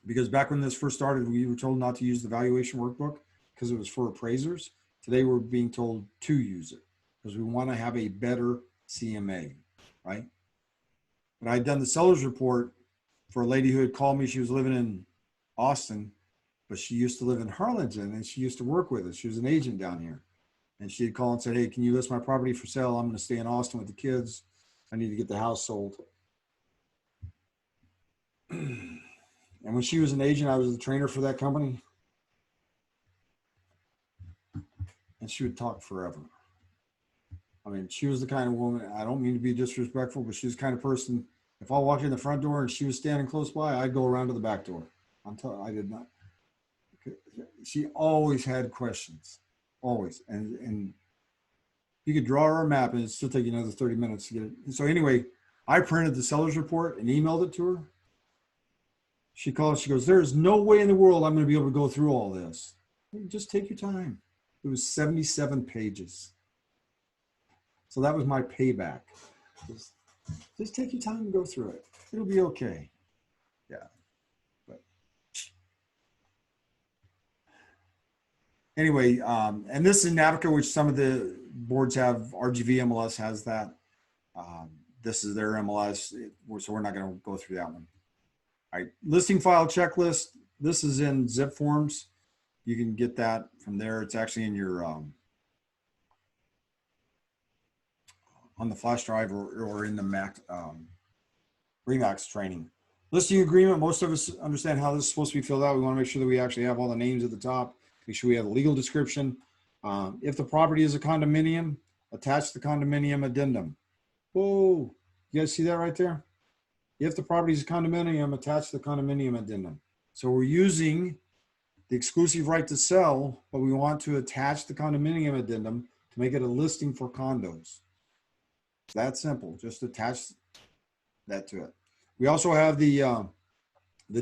because back when this first started, we were told not to use the Valuation Workbook because it was for appraisers. Today we're being told to use it because we want to have a better CMA, right? But I'd done the seller's report for a lady who had called me. She was living in Austin, but she used to live in Harlingen, and she used to work with us. She was an agent down here. And she'd call and said, hey, can you list my property for sale? I'm going to stay in Austin with the kids. I need to get the house sold. And when she was an agent, I was the trainer for that company. And she would talk forever. I mean, she was the kind of woman, I don't mean to be disrespectful, but she was the kind of person If I walked in the front door and she was standing close by, I'd go around to the back door. I did not. She always had questions, always. And you could draw her a map and it'd still take you another 30 minutes to get it. And so anyway, I printed the seller's report and emailed it to her. She called, she goes, there's no way in the world I'm going to be able to go through all this. Just take your time. It was 77 pages. So that was my payback. Just take your time and go through it. It'll be okay. Yeah. But anyway, and this is Navica, which some of the boards have. RGV MLS has that. This is their MLS, so we're not going to go through that one. All right, listing file checklist. This is in zip forms. You can get that from there. It's actually in your on the flash drive or in the Mac Remax training. Listing agreement. Most of us understand how this is supposed to be filled out. We want to make sure that we actually have all the names at the top. Make sure we have a legal description. If the property is a condominium, attach the condominium addendum. Whoa, you guys see that right there? If the property is a condominium, attach the condominium addendum. So we're using the exclusive right to sell, but we want to attach the condominium addendum to make it a listing for condos. It's that simple. Just attach that to it. We also have the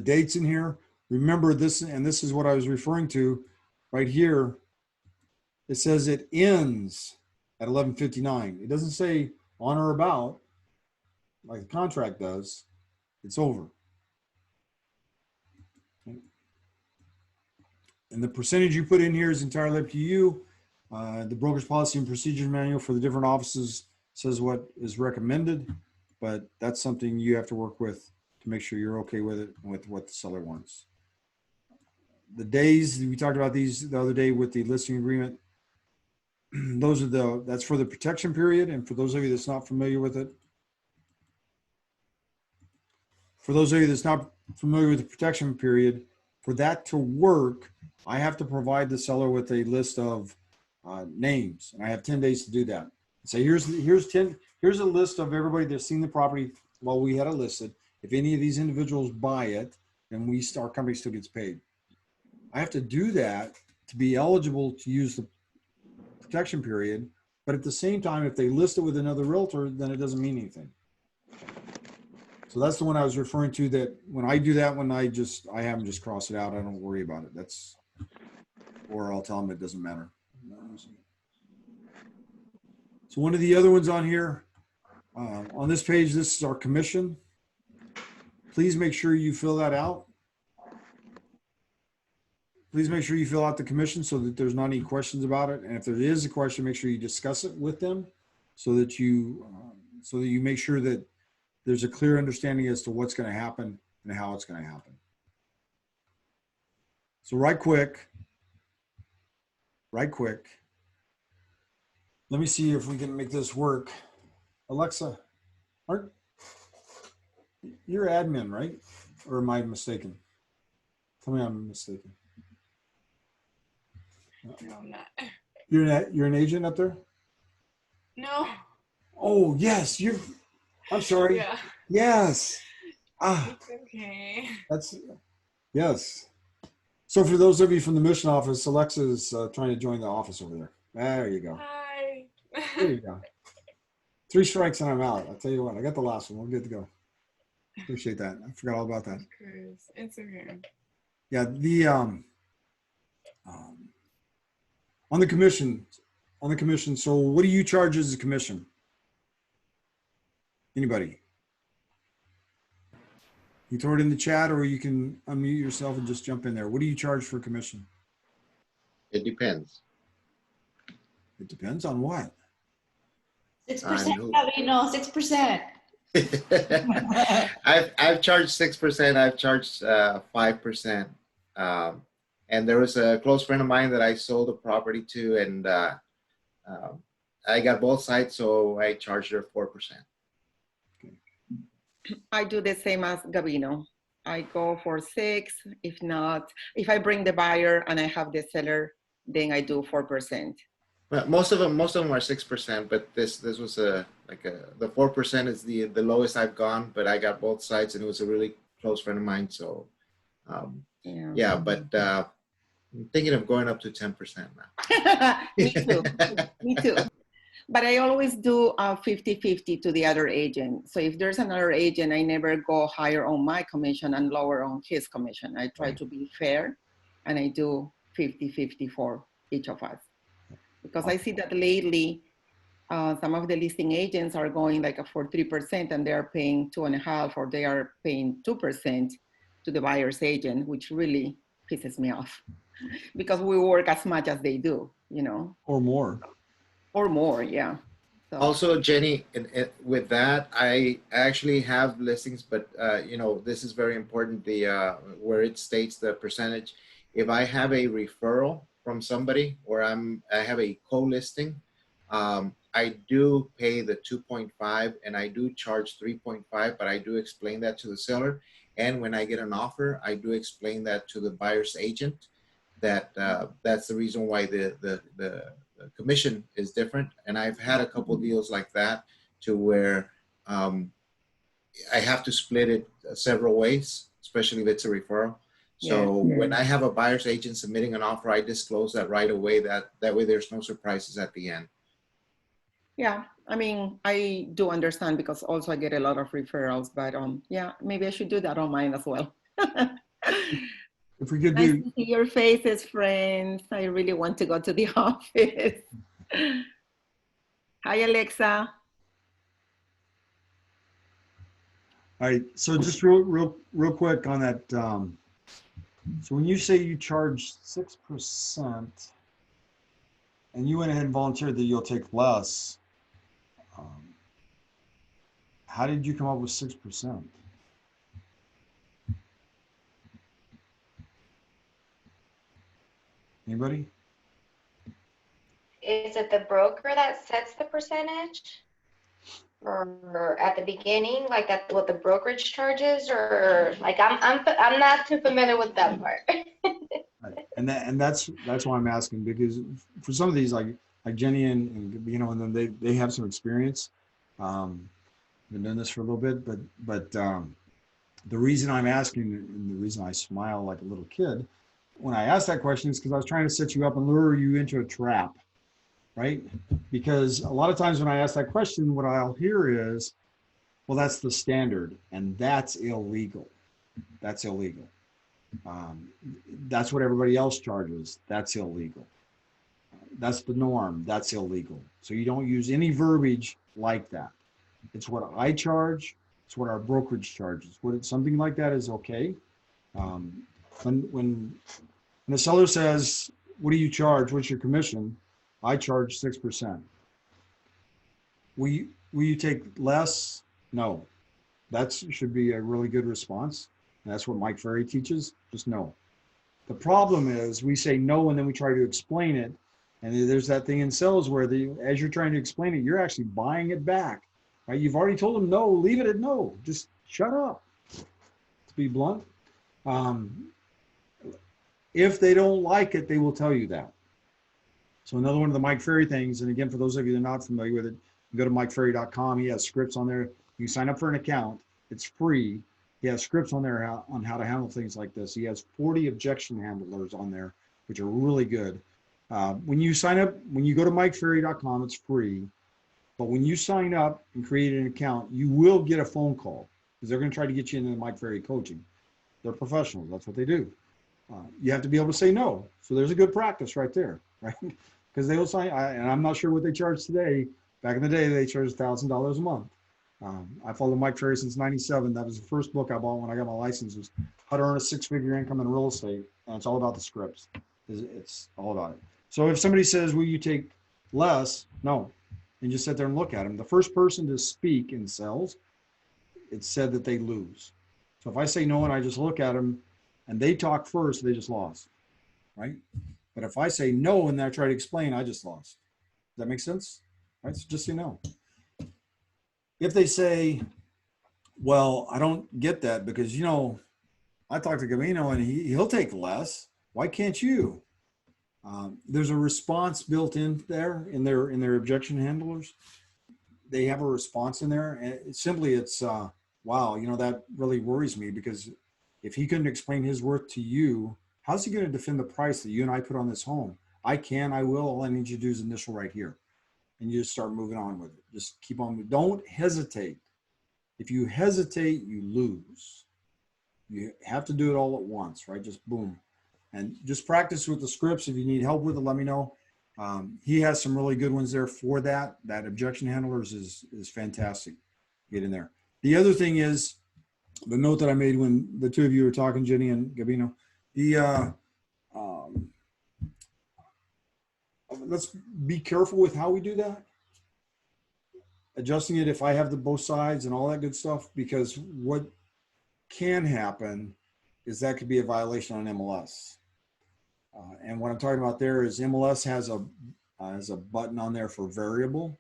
dates in here. Remember this, and this is what I was referring to right here. It says it ends at 11:59. It doesn't say on or about like the contract does. It's over. Okay. And the percentage you put in here is entirely up to you. The broker's policy and procedure manual for the different offices says what is recommended, but that's something you have to work with to make sure you're okay with it and with what the seller wants. The days, we talked about these the other day with the listing agreement. Those are that's for the protection period. And for those of you that's not familiar with it, for the protection period, for that to work, I have to provide the seller with a list of names, and I have 10 days to do that. So here's a list of everybody that's seen the property while we had it listed. If any of these individuals buy it, then our company still gets paid. I have to do that to be eligible to use the protection period, but at the same time, if they list it with another realtor, then it doesn't mean anything. So that's the one I was referring to, that when I do that one, I have them just cross it out. I don't worry about it. Or I'll tell them it doesn't matter. So one of the other ones on here, on this page, this is our commission. Please make sure you fill that out. Please make sure you fill out the commission so that there's not any questions about it. And if there is a question, make sure you discuss it with them so that you make sure that there's a clear understanding as to what's going to happen and how it's going to happen. So right quick, let me see if we can make this work. Alexa, you're admin, right? Or am I mistaken? Tell me I'm mistaken. No, I'm not. You're an agent up there? No. Oh, yes. I'm sorry. Yeah. Yes. It's okay. Yes. So for those of you from the mission office, Alexa is trying to join the office over there. There you go. Hi. There you go. 3 strikes and I'm out. I'll tell you what, I got the last one. We're good to go. Appreciate that. I forgot all about that. It's okay. Yeah, on the commission. So what do you charge as a commission? Anybody? You throw it in the chat, or you can unmute yourself and just jump in there. What do you charge for commission? It depends. It depends on what? 6%, Gabino, 6%. I've charged 6%. I've charged 5%. And there was a close friend of mine that I sold a property to, and I got both sides, so I charged her 4%. I do the same as Gabino. I go for 6. If not, if I bring the buyer and I have the seller, then I do 4%. But most of them are 6%. But this was a the 4% is the lowest I've gone, but I got both sides, and it was a really close friend of mine. So yeah, but I'm thinking of going up to 10% now. Me too. Me too. But I always do 50-50 to the other agent. So if there's another agent, I never go higher on my commission and lower on his commission. I try to be fair, and I do 50-50 for each of us. Because I see that lately, some of the listing agents are going like for 3%, and they are paying 2.5%, or they are paying 2% to the buyer's agent, which really pisses me off because we work as much as they do, you know. Or more. Or more, yeah. So. Also, Jenny, with that, I actually have listings, but you know, this is very important. The where it states the percentage. If I have a referral from somebody, or I have a co-listing, I do pay the 2.5, and I do charge 3.5, but I do explain that to the seller. And when I get an offer, I do explain that to the buyer's agent. That that's the reason why the commission is different. And I've had a couple deals like that to where I have to split it several ways, especially if it's a referral. So when I have a buyer's agent submitting an offer, I disclose that right away. That way there's no surprises at the end. Yeah, I mean, I do understand because also I get a lot of referrals, but yeah, maybe I should do that on mine as well. If we could nice do, to see your faces, friends. I really want to go to the office. Hi, Alexa. all right, so just real quick on that. So when you say you charge 6% and you went ahead and volunteered that you'll take less, how did you come up with 6%? Anybody? Is it the broker that sets the percentage? Or at the beginning, like that's what the brokerage charges, or like I'm not too familiar with that part. Right. And that's why I'm asking, because for some of these, like Jenny and you know, and then they have some experience. Been doing this for a little bit, but the reason I'm asking, and the reason I smile like a little kid when I asked that question, is because I was trying to set you up and lure you into a trap, right? Because a lot of times when I ask that question, what I'll hear is, well, that's the standard, and that's illegal. That's illegal. That's what everybody else charges. That's illegal. That's the norm. That's illegal. So you don't use any verbiage like that. It's what I charge. It's what our brokerage charges. Something like that is okay. When the seller says, what do you charge? What's your commission? I charge 6%. Will you take less? No. That should be a really good response. And that's what Mike Ferry teaches. Just no. The problem is we say no, and then we try to explain it. And there's that thing in sales where as you're trying to explain it, you're actually buying it back. Right? You've already told them no, leave it at no. Just shut up. To be blunt. If they don't like it, they will tell you that. So another one of the Mike Ferry things, and again, for those of you that are not familiar with it, you go to MikeFerry.com. He has scripts on there. You sign up for an account. It's free. He has scripts on there on how to handle things like this. He has 40 objection handlers on there, which are really good. When you sign up, when you go to MikeFerry.com, it's free. But when you sign up and create an account, you will get a phone call because they're going to try to get you into the Mike Ferry coaching. They're professionals. That's what they do. You have to be able to say no. So there's a good practice right there, right? Because they will sign, and I'm not sure what they charge today. Back in the day, they charged $1,000 a month. I followed Mike Ferry since '97. That was the first book I bought when I got my license, was How to Earn a Six-Figure Income in Real Estate. And it's all about the scripts. It's all about it. So if somebody says, will you take less? No. And just sit there and look at them. The first person to speak in sales, it's said that they lose. So if I say no and I just look at them and they talk first, they just lost, right? But if I say no and I try to explain, I just lost. Does that make sense? Right? So just say no. If they say, well, I don't get that because, you know, I talked to Gavino and he'll take less. Why can't you? There's a response built in there in their objection handlers. they have a response in there, and it's wow, you know, that really worries me, because if he couldn't explain his worth to you, how's he going to defend the price that you and I put on this home? I can, I will. All I need you to do is initial right here, and you just start moving on with it. Just keep on. Don't hesitate. If you hesitate, you lose. You have to do it all at once, right? Just boom. And just practice with the scripts. If you need help with it, let me know. He has some really good ones there for that. That objection handlers is fantastic. Get in there. The other thing is the note that I made when the two of you were talking, Jenny and Gabino. Let's be careful with how we do that. Adjusting it if I have the both sides and all that good stuff, because what can happen is that could be a violation on MLS. And what I'm talking about there is MLS has a button on there for variable.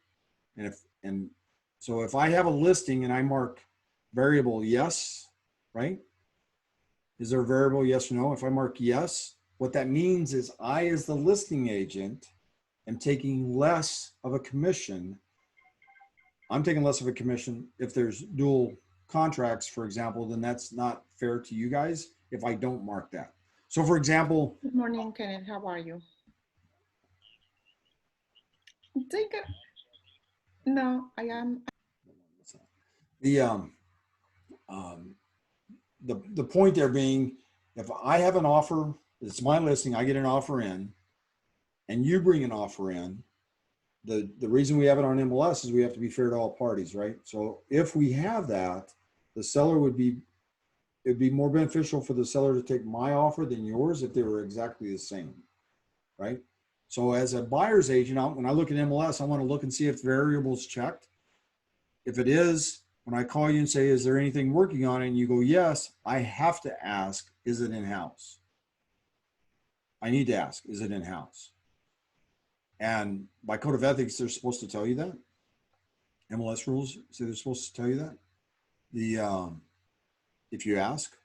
And so if I have a listing and I mark variable yes, right? Is there a variable yes or no? If I mark yes, what that means is I, as the listing agent, am taking less of a commission. I'm taking less of a commission. If there's dual contracts, for example, then that's not fair to you guys if I don't mark that. So for example, Good morning, Kenneth. How are you? No, I am. The point there being, if I have an offer, it's my listing, I get an offer in, and you bring an offer in, the reason we have it on MLS is we have to be fair to all parties, right? So if we have that, the seller it'd be more beneficial for the seller to take my offer than yours if they were exactly the same, right? So as a buyer's agent, when I look at MLS, I want to look and see if variable's checked. If it is, when I call you and say, is there anything working on it? And you go, yes, I have to ask, is it in-house? I need to ask, is it in-house? And by code of ethics, they're supposed to tell you that. MLS rules say they're supposed to tell you that. If you ask,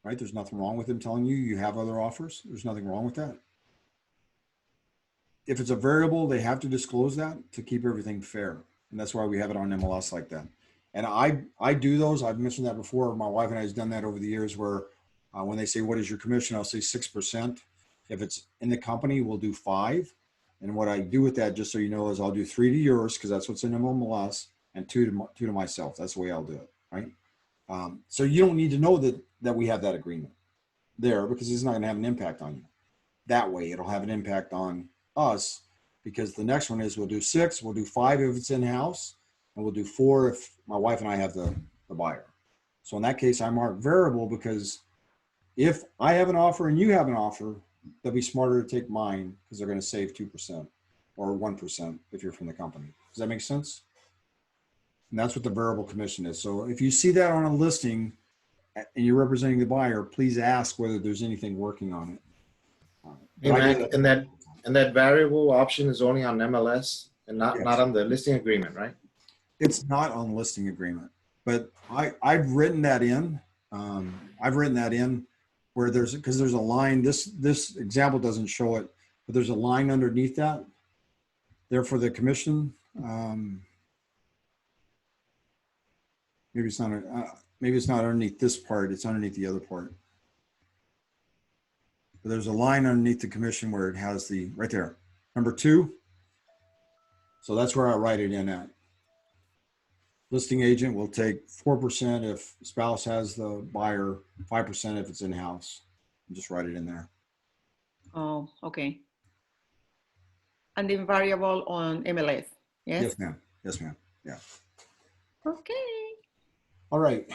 right, there's nothing wrong with them telling you you have other offers. There's nothing wrong with that. If it's a variable, they have to disclose that to keep everything fair. And that's why we have it on MLS like that. And I do those. I've mentioned that before. My wife and I have done that over the years where when they say, what is your commission? I'll say 6%. If it's in the company, we'll do 5%. And what I do with that, just so you know, is I'll do 3 to yours because that's what's in MLS, and 2 to myself. That's the way I'll do it, right? So you don't need to know that we have that agreement there, because it's not going to have an impact on you. That way, it'll have an impact on us, because the next one is we'll do 6, we'll do 5 if it's in-house, and we'll do 4 if my wife and I have the buyer. So in that case, I mark variable, because if I have an offer and you have an offer, they'll be smarter to take mine because they're going to save 2% or 1% if you're from the company. Does that make sense? And that's what the variable commission is. So if you see that on a listing and you're representing the buyer, please ask whether there's anything working on it. Hey, Mac, and that variable option is only on MLS and not on the listing agreement, right? It's not on the listing agreement, but I've written that in. Where because there's a line, this example doesn't show it, but there's a line underneath that there for the commission. Maybe it's not underneath this part, it's underneath the other part. But there's a line underneath the commission where it has right there, number 2. So that's where I write it in at. Listing agent will take 4% if spouse has the buyer, 5% if it's in-house. Just write it in there. Oh, okay. And the variable on MLS, yes? Yes, ma'am. Yes, ma'am. Yeah. Okay. All right.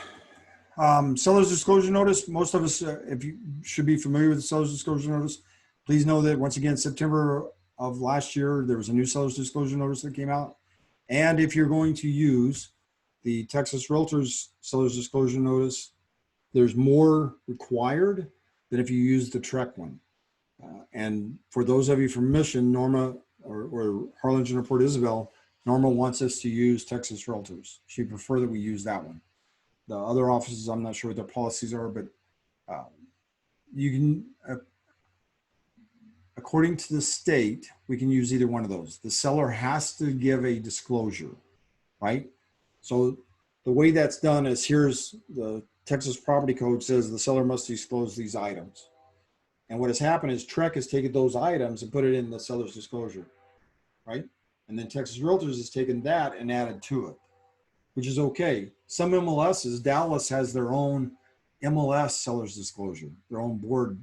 Seller's disclosure notice. Most of us, if you should be familiar with the seller's disclosure notice, please know that once again, September of last year, there was a new seller's disclosure notice that came out. And if you're going to use the Texas Realtors seller's disclosure notice, there's more required than if you use the TREC one. And for those of you from Mission, Norma, or Harlingen or Port Isabel, Norma wants us to use Texas Realtors. She'd prefer that we use that one. The other offices, I'm not sure what their policies are, but you can, according to the state, we can use either one of those. The seller has to give a disclosure. right? So the way that's done is here's the Texas Property Code says the seller must disclose these items. And what has happened is Trek has taken those items and put it in the seller's disclosure, right? And then Texas Realtors has taken that and added to it, which is okay. Some MLSs, Dallas has their own MLS seller's disclosure, their own board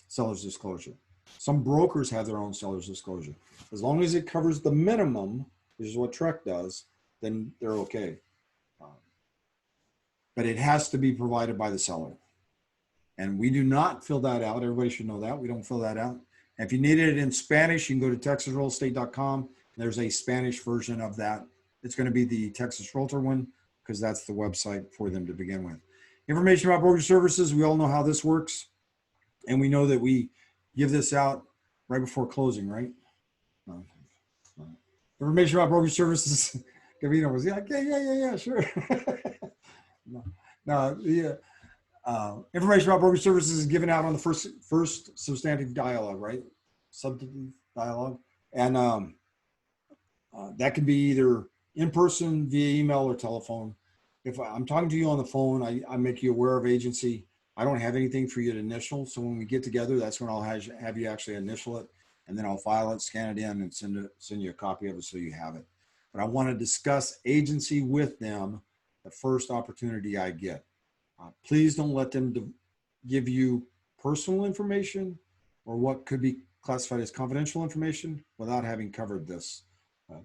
seller's disclosure. Some brokers have their own seller's disclosure. As long as it covers the minimum, which is what Trek does, then they're okay. But it has to be provided by the seller. And we do not fill that out. Everybody should know that. We don't fill that out. And if you need it in Spanish, you can go to texasrealestate.com. There's a Spanish version of that. It's going to be the Texas Realtor one because that's the website for them to begin with. Information about brokerage services. We all know how this works. And we know that we give this out right before closing, right? No. Information about brokerage services. Gavino was like, yeah, sure. Information about brokerage services is given out on the first substantive dialogue, right? Substantive dialogue. And that can be either in person, via email, or telephone. If I'm talking to you on the phone, I make you aware of agency. I don't have anything for you to initial. So when we get together, that's when I'll have you actually initial it. And then I'll file it, scan it in, and send you a copy of it so you have it. But I want to discuss agency with them the first opportunity I get. Please don't let them give you personal information or what could be classified as confidential information without having covered this,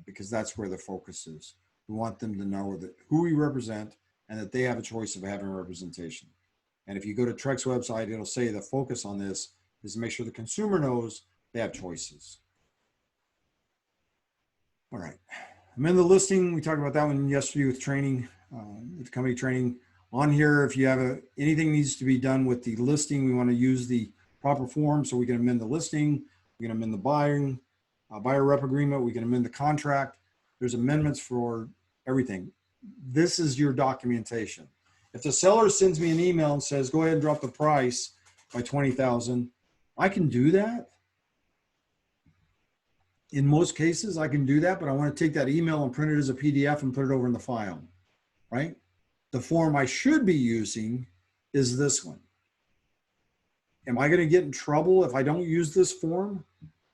because that's where the focus is. We want them to know that who we represent and that they have a choice of having representation. And if you go to Trek's website, it'll say the focus on this is to make sure the consumer knows they have choices. All right. Amend the listing. We talked about that one yesterday with training, with company training. On here, if you have anything needs to be done with the listing, we want to use the proper form so we can amend the listing. We can amend the buyer rep agreement. We can amend the contract. There's amendments for everything. This is your documentation. If the seller sends me an email and says, go ahead and drop the price by $20,000, I can do that. In most cases, I can do that, but I want to take that email and print it as a PDF and put it over in the file, right? The form I should be using is this one. Am I going to get in trouble if I don't use this form?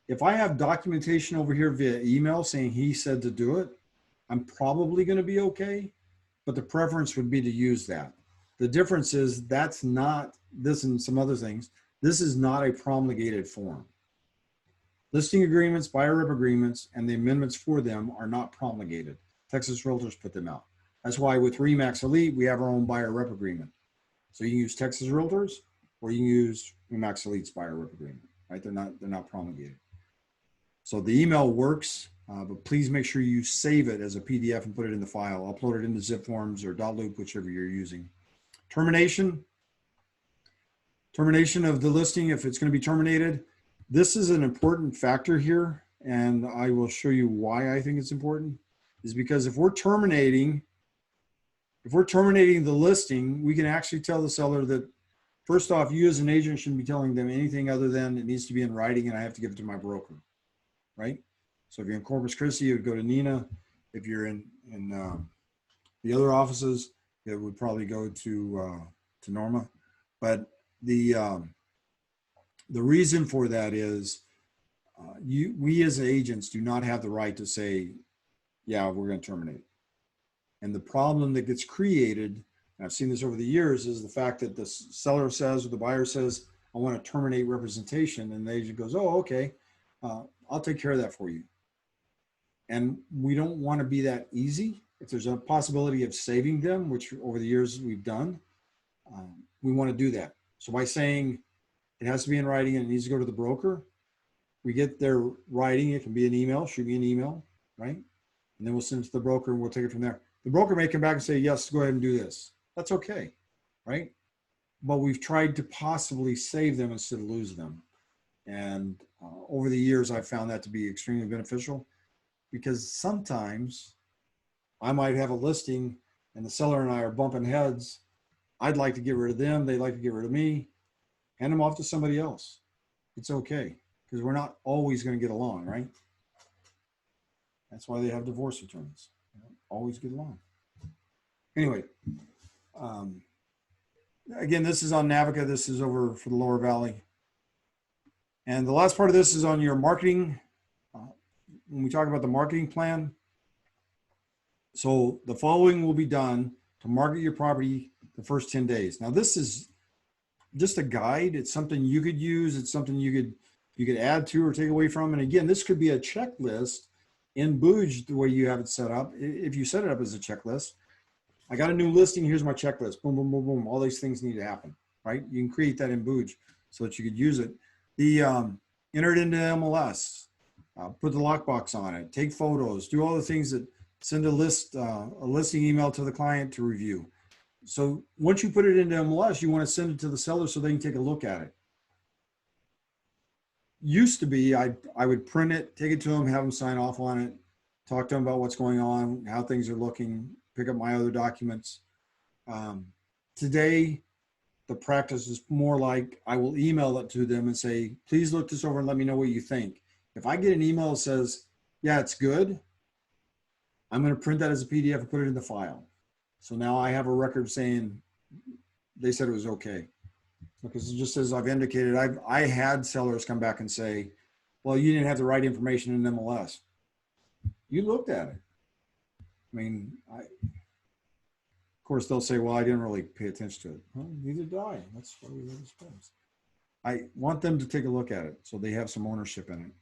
If I have documentation over here via email saying he said to do it, I'm probably going to be okay, but the preference would be to use that. The difference is that's not this and some other things. This is not a promulgated form. Listing agreements, buyer rep agreements, and the amendments for them are not promulgated. Texas Realtors put them out. That's why with RE/MAX Elite, we have our own buyer rep agreement. So you can use Texas Realtors or you can use RE/MAX Elite's buyer rep agreement, right? They're not promulgated. So the email works, but please make sure you save it as a PDF and put it in the file. Upload it into zip forms or .loop, whichever you're using. Termination of the listing, if it's going to be terminated. This is an important factor here, and I will show you why I think it's important, is because if we're terminating the listing, we can actually tell the seller that, first off, you as an agent shouldn't be telling them anything other than it needs to be in writing and I have to give it to my broker, right? So if you're in Corpus Christi, you would go to Nina. If you're in the other offices, it would probably go to Norma. But the reason for that is we as agents do not have the right to say, yeah, we're going to terminate. And the problem that gets created, and I've seen this over the years, is the fact that the seller says or the buyer says, I want to terminate representation. And the agent goes, oh, okay, I'll take care of that for you. And we don't want to be that easy. If there's a possibility of saving them, which over the years we've done, we want to do that. So by saying it has to be in writing and it needs to go to the broker, we get their writing. It can be an email, shoot me an email, right? And then we'll send it to the broker and we'll take it from there. The broker may come back and say, yes, go ahead and do this. That's okay, right? But we've tried to possibly save them instead of lose them. And over the years, I've found that to be extremely beneficial, because sometimes I might have a listing and the seller and I are bumping heads. I'd like to get rid of them. They'd like to get rid of me. Hand them off to somebody else. It's okay, because we're not always going to get along, right? That's why they have divorce attorneys. always get along. Anyway, again, this is on Navica. This is over for the Lower Valley. And the last part of this is on your marketing. When we talk about the marketing plan, so the following will be done to market your property the first 10 days. Now, this is just a guide. It's something you could use. It's something you could add to or take away from. And again, this could be a checklist in Booj the way you have it set up. If you set it up as a checklist, I got a new listing. Here's my checklist. Boom, boom, boom, boom. All these things need to happen, right? You can create that in Booj so that you could use it. The enter it into MLS, put the lockbox on it, take photos, do all the things that send a listing email to the client to review. So once you put it into MLS, you want to send it to the seller so they can take a look at it. Used to be, I would print it, take it to them, have them sign off on it, talk to them about what's going on, how things are looking, pick up my other documents. Today, the practice is more like I will email it to them and say, please look this over and let me know what you think. If I get an email that says, yeah, it's good, I'm going to print that as a PDF and put it in the file. So now I have a record saying they said it was okay. Because just as I've indicated, I had sellers come back and say, well, you didn't have the right information in MLS. You looked at it. I mean, of course, they'll say, well, I didn't really pay attention to it. Well, neither did I. That's why we have this place. I want them to take a look at it so they have some ownership in it.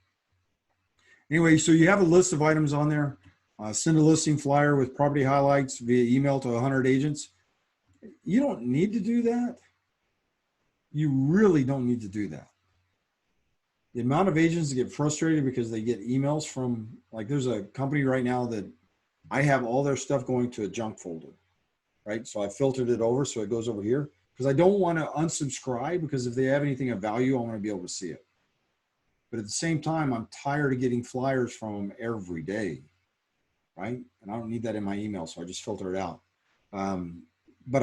Anyway, so you have a list of items on there. Send a listing flyer with property highlights via email to 100 agents. You don't need to do that. You really don't need to do that. The amount of agents that get frustrated because they get emails from, like there's a company right now that I have all their stuff going to a junk folder, right? So I filtered it over so it goes over here because I don't want to unsubscribe because if they have anything of value, I want to be able to see it. But at the same time, I'm tired of getting flyers from them every day, right? And I don't need that in my email, so I just filter it out. But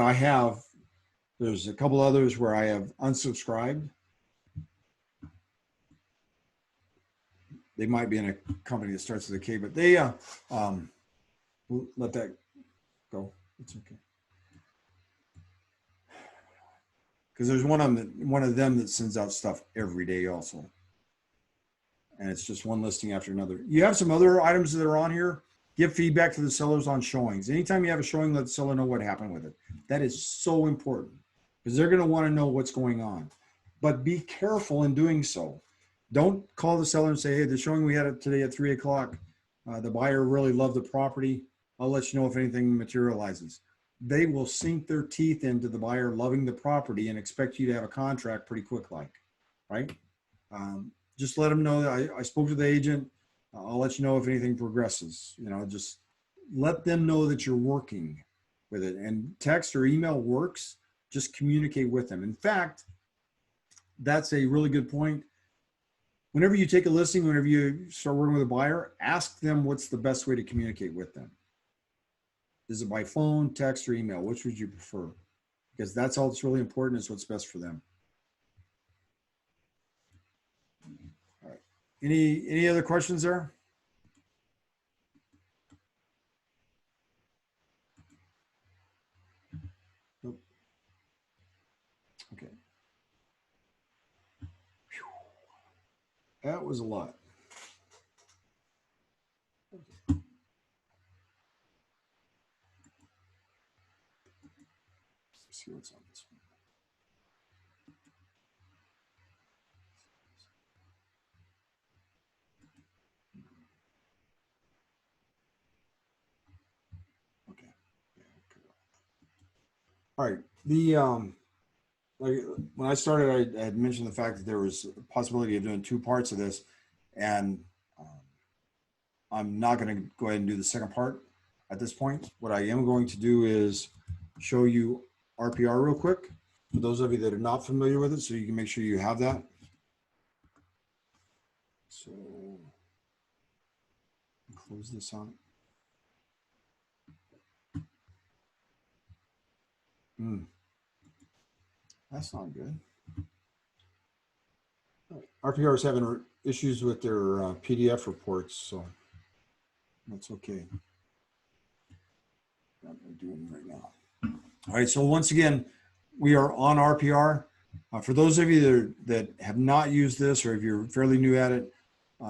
there's a couple others where I have unsubscribed. They might be in a company that starts with a K, but they we'll let that go. It's okay. Because there's one of them that sends out stuff every day also. And it's just one listing after another. You have some other items that are on here. Give feedback to the sellers on showings. Anytime you have a showing, let the seller know what happened with it. That is so important because they're going to want to know what's going on. But be careful in doing so. Don't call the seller and say, hey, the showing we had today at 3 o'clock, the buyer really loved the property. I'll let you know if anything materializes. They will sink their teeth into the buyer loving the property and expect you to have a contract pretty quick like, right? Just let them know that I spoke to the agent. I'll let you know if anything progresses. You know, just let them know that you're working with it. And text or email works. Just communicate with them. In fact, that's a really good point. Whenever you take a listing, whenever you start working with a buyer, ask them what's the best way to communicate with them. Is it by phone, text, or email? Which would you prefer? Because that's all that's really important is what's best for them. All right. Any other questions there? Nope. Okay. Whew. That was a lot. Let's see what's on this one. Okay. Yeah, okay. All right. Like when I started, I had mentioned the fact that there was a possibility of doing two parts of this, and I'm not going to go ahead and do the second part at this point. What I am going to do is show you RPR real quick for those of you that are not familiar with it, so you can make sure you have that. So close this out. That's not good. RPR is having issues with their PDF reports, so that's okay. doing right now. All right, so once again, we are on RPR. For those of you that have not used this, or if you're fairly new at it,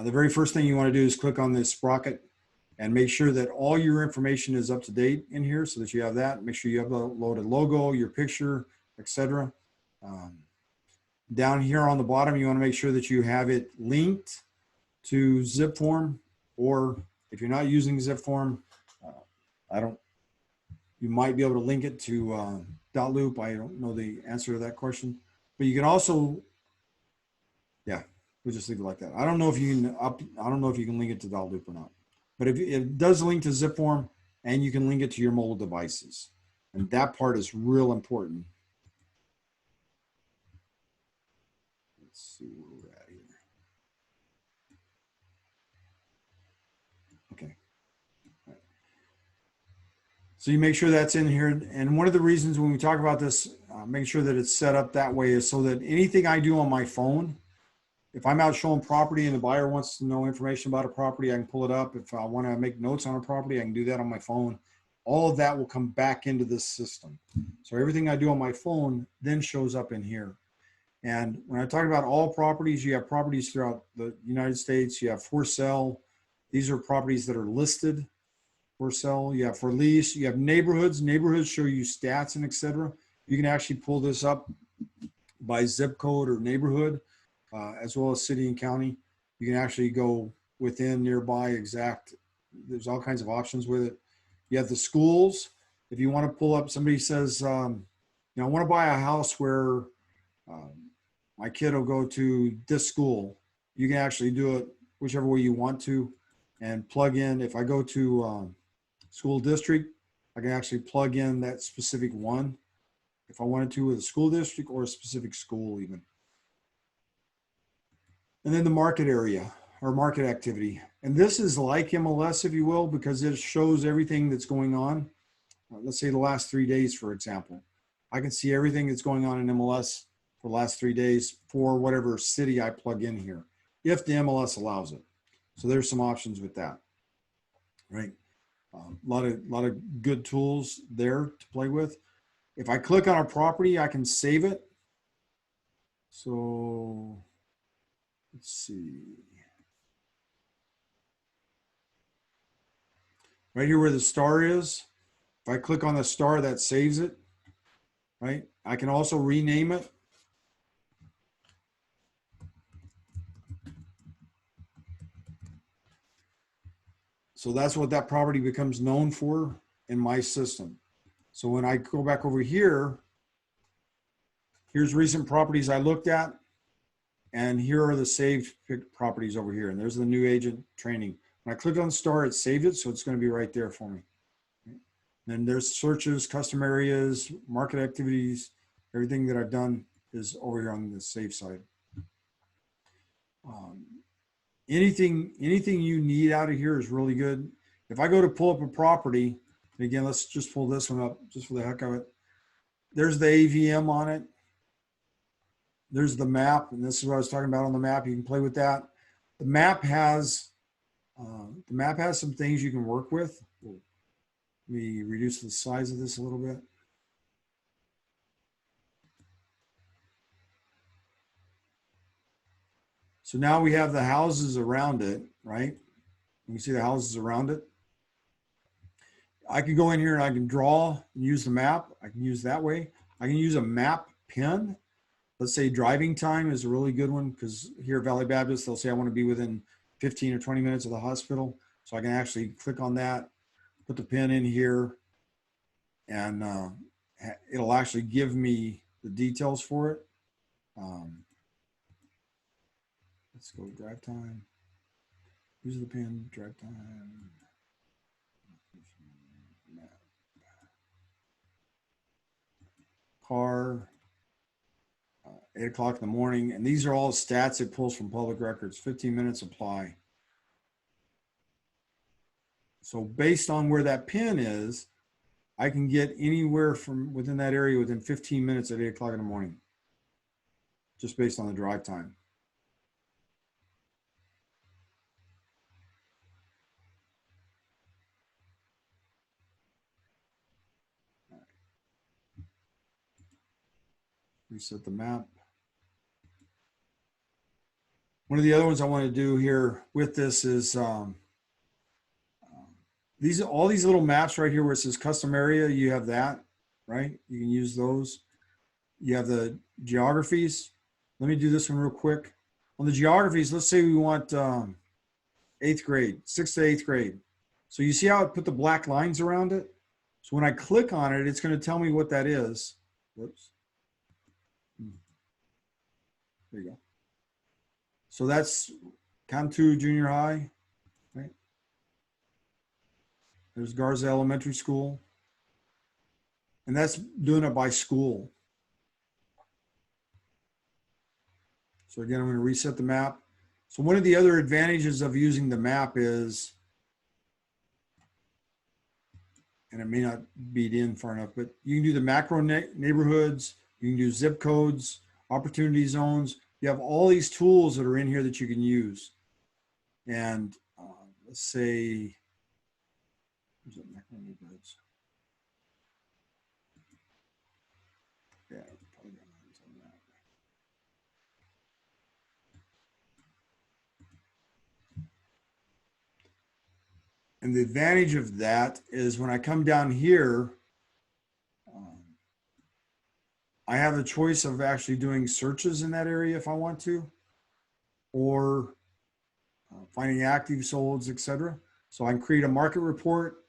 the very first thing you want to do is click on this sprocket and make sure that all your information is up to date in here so that you have that. Make sure you upload a logo, your picture, etc. Down here on the bottom, you want to make sure that you have it linked to zip form, or if you're not using zip form, you might be able to link it to .loop. I don't know the answer to that question, but you can also, yeah, we'll just leave it like that. I don't know if you can I don't know if you can link it to .loop or not, but if it does link to zip form, and you can link it to your mobile devices, and that part is real important. Let's see where we're at here. Okay. So you make sure that's in here. And one of the reasons when we talk about this, make sure that it's set up that way is so that anything I do on my phone, if I'm out showing property and the buyer wants to know information about a property, I can pull it up. If I want to make notes on a property, I can do that on my phone. All of that will come back into this system. So everything I do on my phone then shows up in here. And when I talk about all properties, you have properties throughout the United States. You have for sale. These are properties that are listed for sale. You have for lease. You have neighborhoods. Neighborhoods show you stats and etc. You can actually pull this up by zip code or neighborhood, as well as city and county. You can actually go within nearby exact. There's all kinds of options with it. You have the schools. If you want to pull up, somebody says, you know, I want to buy a house where my kid will go to this school. You can actually do it whichever way you want to and plug in. If I go to school district, I can actually plug in that specific one if I wanted to with a school district or a specific school even. And then the market area or market activity. And this is like MLS, if you will, because it shows everything that's going on. Let's say the last 3 days, for example. I can see everything that's going on in MLS for the last 3 days for whatever city I plug in here, if the MLS allows it. So there's some options with that, right? A lot of good tools there to play with. If I click on a property, I can save it. So let's see. Right here where the star is, if I click on the star, that saves it, right? I can also rename it. So that's what that property becomes known for in my system. So when I go back over here, here's recent properties I looked at, and here are the saved properties over here. And there's the new agent training. When I click on the star, it saved it, so it's going to be right there for me. Then there's searches, custom areas, market activities. Everything that I've done is over here on the save side. Anything you need out of here is really good. If I go to pull up a property, and again, let's just pull this one up just for the heck of it. There's the AVM on it. There's the map, and this is what I was talking about on the map. You can play with that. The map has some things you can work with. Let me reduce the size of this a little bit. So now we have the houses around it, right? You can see the houses around it. I can go in here and I can draw and use the map. I can use that way. I can use a map pin. Let's say driving time is a really good one, because here at Valley Baptist, they'll say I want to be within 15 or 20 minutes of the hospital. So I can actually click on that, put the pin in here, and it'll actually give me the details for it. Let's go drive time. Use the pin, drive time. Car, 8 o'clock in the morning. And these are all stats it pulls from public records. 15 minutes apply. So based on where that pin is, I can get anywhere from within that area within 15 minutes at 8 o'clock in the morning, just based on the drive time. Reset the map. One of the other ones I want to do here with this is all these little maps right here where it says custom area, you have that, right? You can use those. You have the geographies. Let me do this one real quick. On the geographies, let's say we want 8th grade, 6th to 8th grade. So you see how it put the black lines around it? So when I click on it, it's going to tell me what that is. Whoops. There you go. So that's Cantu Junior High, right? There's Garza Elementary School. And that's doing it by school. So again, I'm going to reset the map. So one of the other advantages of using the map is, and it may not beat in far enough, but you can do the macro neighborhoods, you can do zip codes, opportunity zones. You have all these tools that are in here that you can use. And let's say, where's that macro neighborhoods? Yeah, probably got these on that. And the advantage of that is when I come down here, I have a choice of actually doing searches in that area if I want to, or finding active solds, etc. So I can create a market report,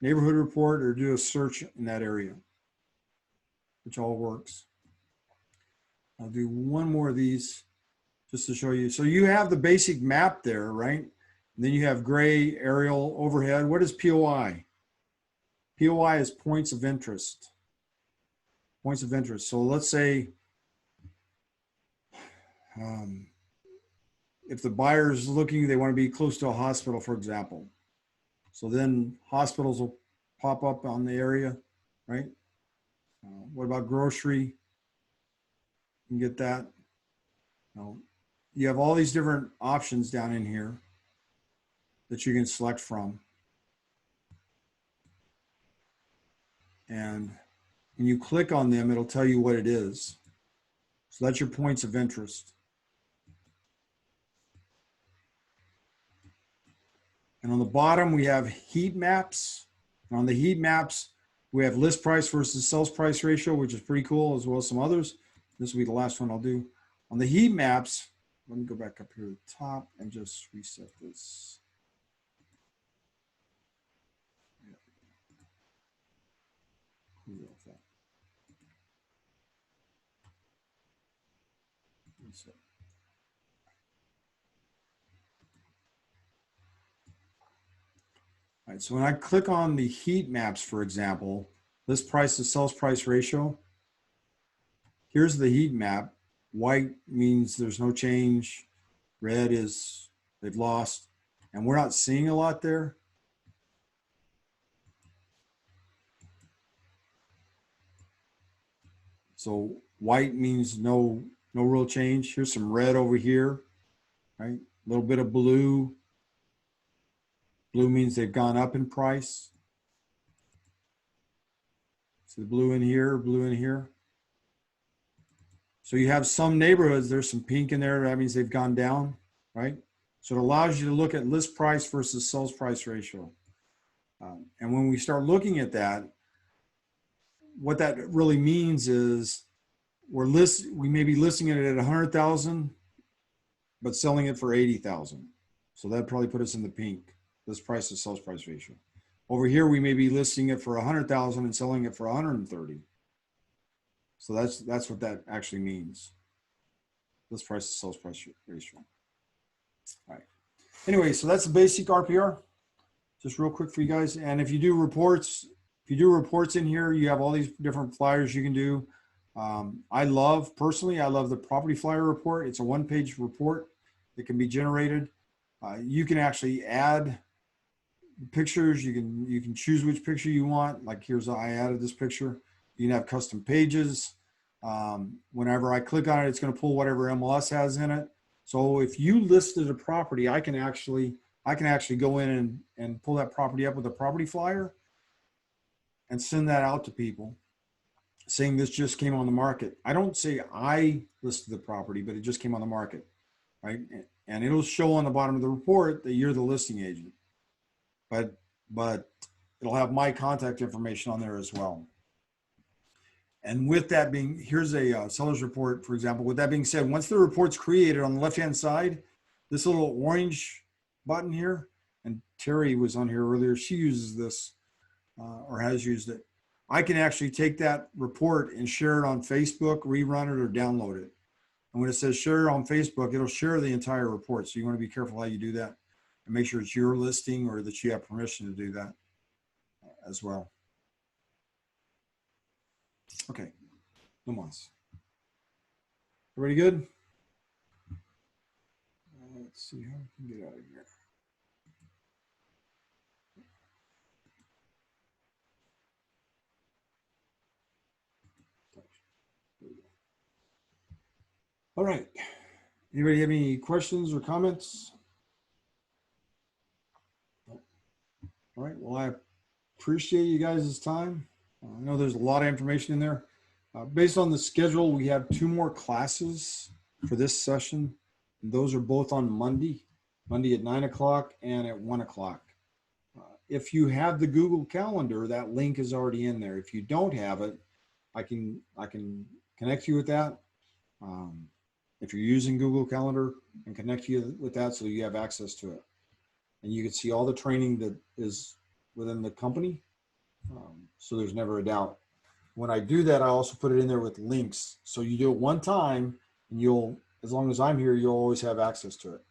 neighborhood report, or do a search in that area, which all works. I'll do one more of these just to show you. So you have the basic map there, right? And then you have gray, aerial, overhead. What is POI? POI is points of interest. Points of interest. So let's say if the buyer is looking, they want to be close to a hospital, for example. So then hospitals will pop up on the area, right? What about grocery? You can get that. You have all these different options down in here that you can select from. And when you click on them, it'll tell you what it is. So that's your points of interest. And on the bottom, we have heat maps. And on the heat maps, we have list price versus sales price ratio, which is pretty cool, as well as some others. This will be the last one I'll do. On the heat maps, let me go back up here to the top and just reset this. Reset. All right, so when I click on the heat maps, for example, list price to sales price ratio, here's the heat map. White means there's no change. Red is they've lost. And we're not seeing a lot there. So white means no real change. Here's some red over here, right? A little bit of blue. Blue means they've gone up in price. So the blue in here, blue in here. So you have some neighborhoods, there's some pink in there. That means they've gone down, right? So it allows you to look at list price versus sales price ratio. And when we start looking at that, what that really means is we may be listing it at 100,000, but selling it for 80,000. So that probably put us in the pink, list price to sales price ratio. Over here, we may be listing it for 100,000 and selling it for 130. So that's what that actually means. List price to sales price ratio. All right. Anyway, so that's the basic RPR. Just real quick for you guys. And if you do reports in here, you have all these different flyers you can do. Personally, I love the property flyer report. It's a one-page report that can be generated. You can actually add pictures. You can choose which picture you want. Like I added this picture. You can have custom pages. Whenever I click on it, it's going to pull whatever MLS has in it. So if you listed a property, I can actually go in and pull that property up with a property flyer and send that out to people. saying this just came on the market. I don't say I listed the property, but it just came on the market, right? And it'll show on the bottom of the report that you're the listing agent, but it'll have my contact information on there as well. And with that being, here's a seller's report, for example. With that being said, once the report's created, on the left-hand side, this little orange button here, and Terry was on here earlier, she uses this or has used it. I can actually take that report and share it on Facebook, rerun it, or download it. And when it says share on Facebook, it'll share the entire report. So you want to be careful how you do that and make sure it's your listing or that you have permission to do that as well. Okay, no más. Everybody good? Let's see how we can get out of here. All right. Anybody have any questions or comments? All right. Well, I appreciate you guys' time. I know there's a lot of information in there. Based on the schedule, we have 2 more classes for this session. And those are both on Monday at 9 o'clock and at 1 o'clock. If you have the Google Calendar, that link is already in there. If you don't have it, I can connect you with that. If you're using Google Calendar, and connect you with that so you have access to it. And you can see all the training that is within the company. So there's never a doubt. When I do that, I also put it in there with links. So you do it one time and you'll, as long as I'm here, you'll always have access to it.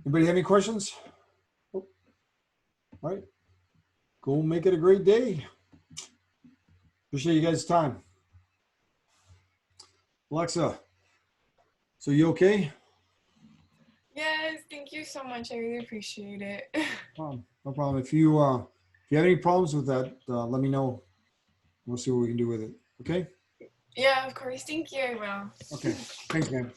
Anybody have any questions? Oh. All right. Go make it a great day. Appreciate you guys' time. Alexa, so you okay? Yes, thank you so much. I really appreciate it. No problem. If you have any problems with that, let me know. We'll see what we can do with it. Okay? Yeah, of course. Thank you. I will. Okay. Thanks, man.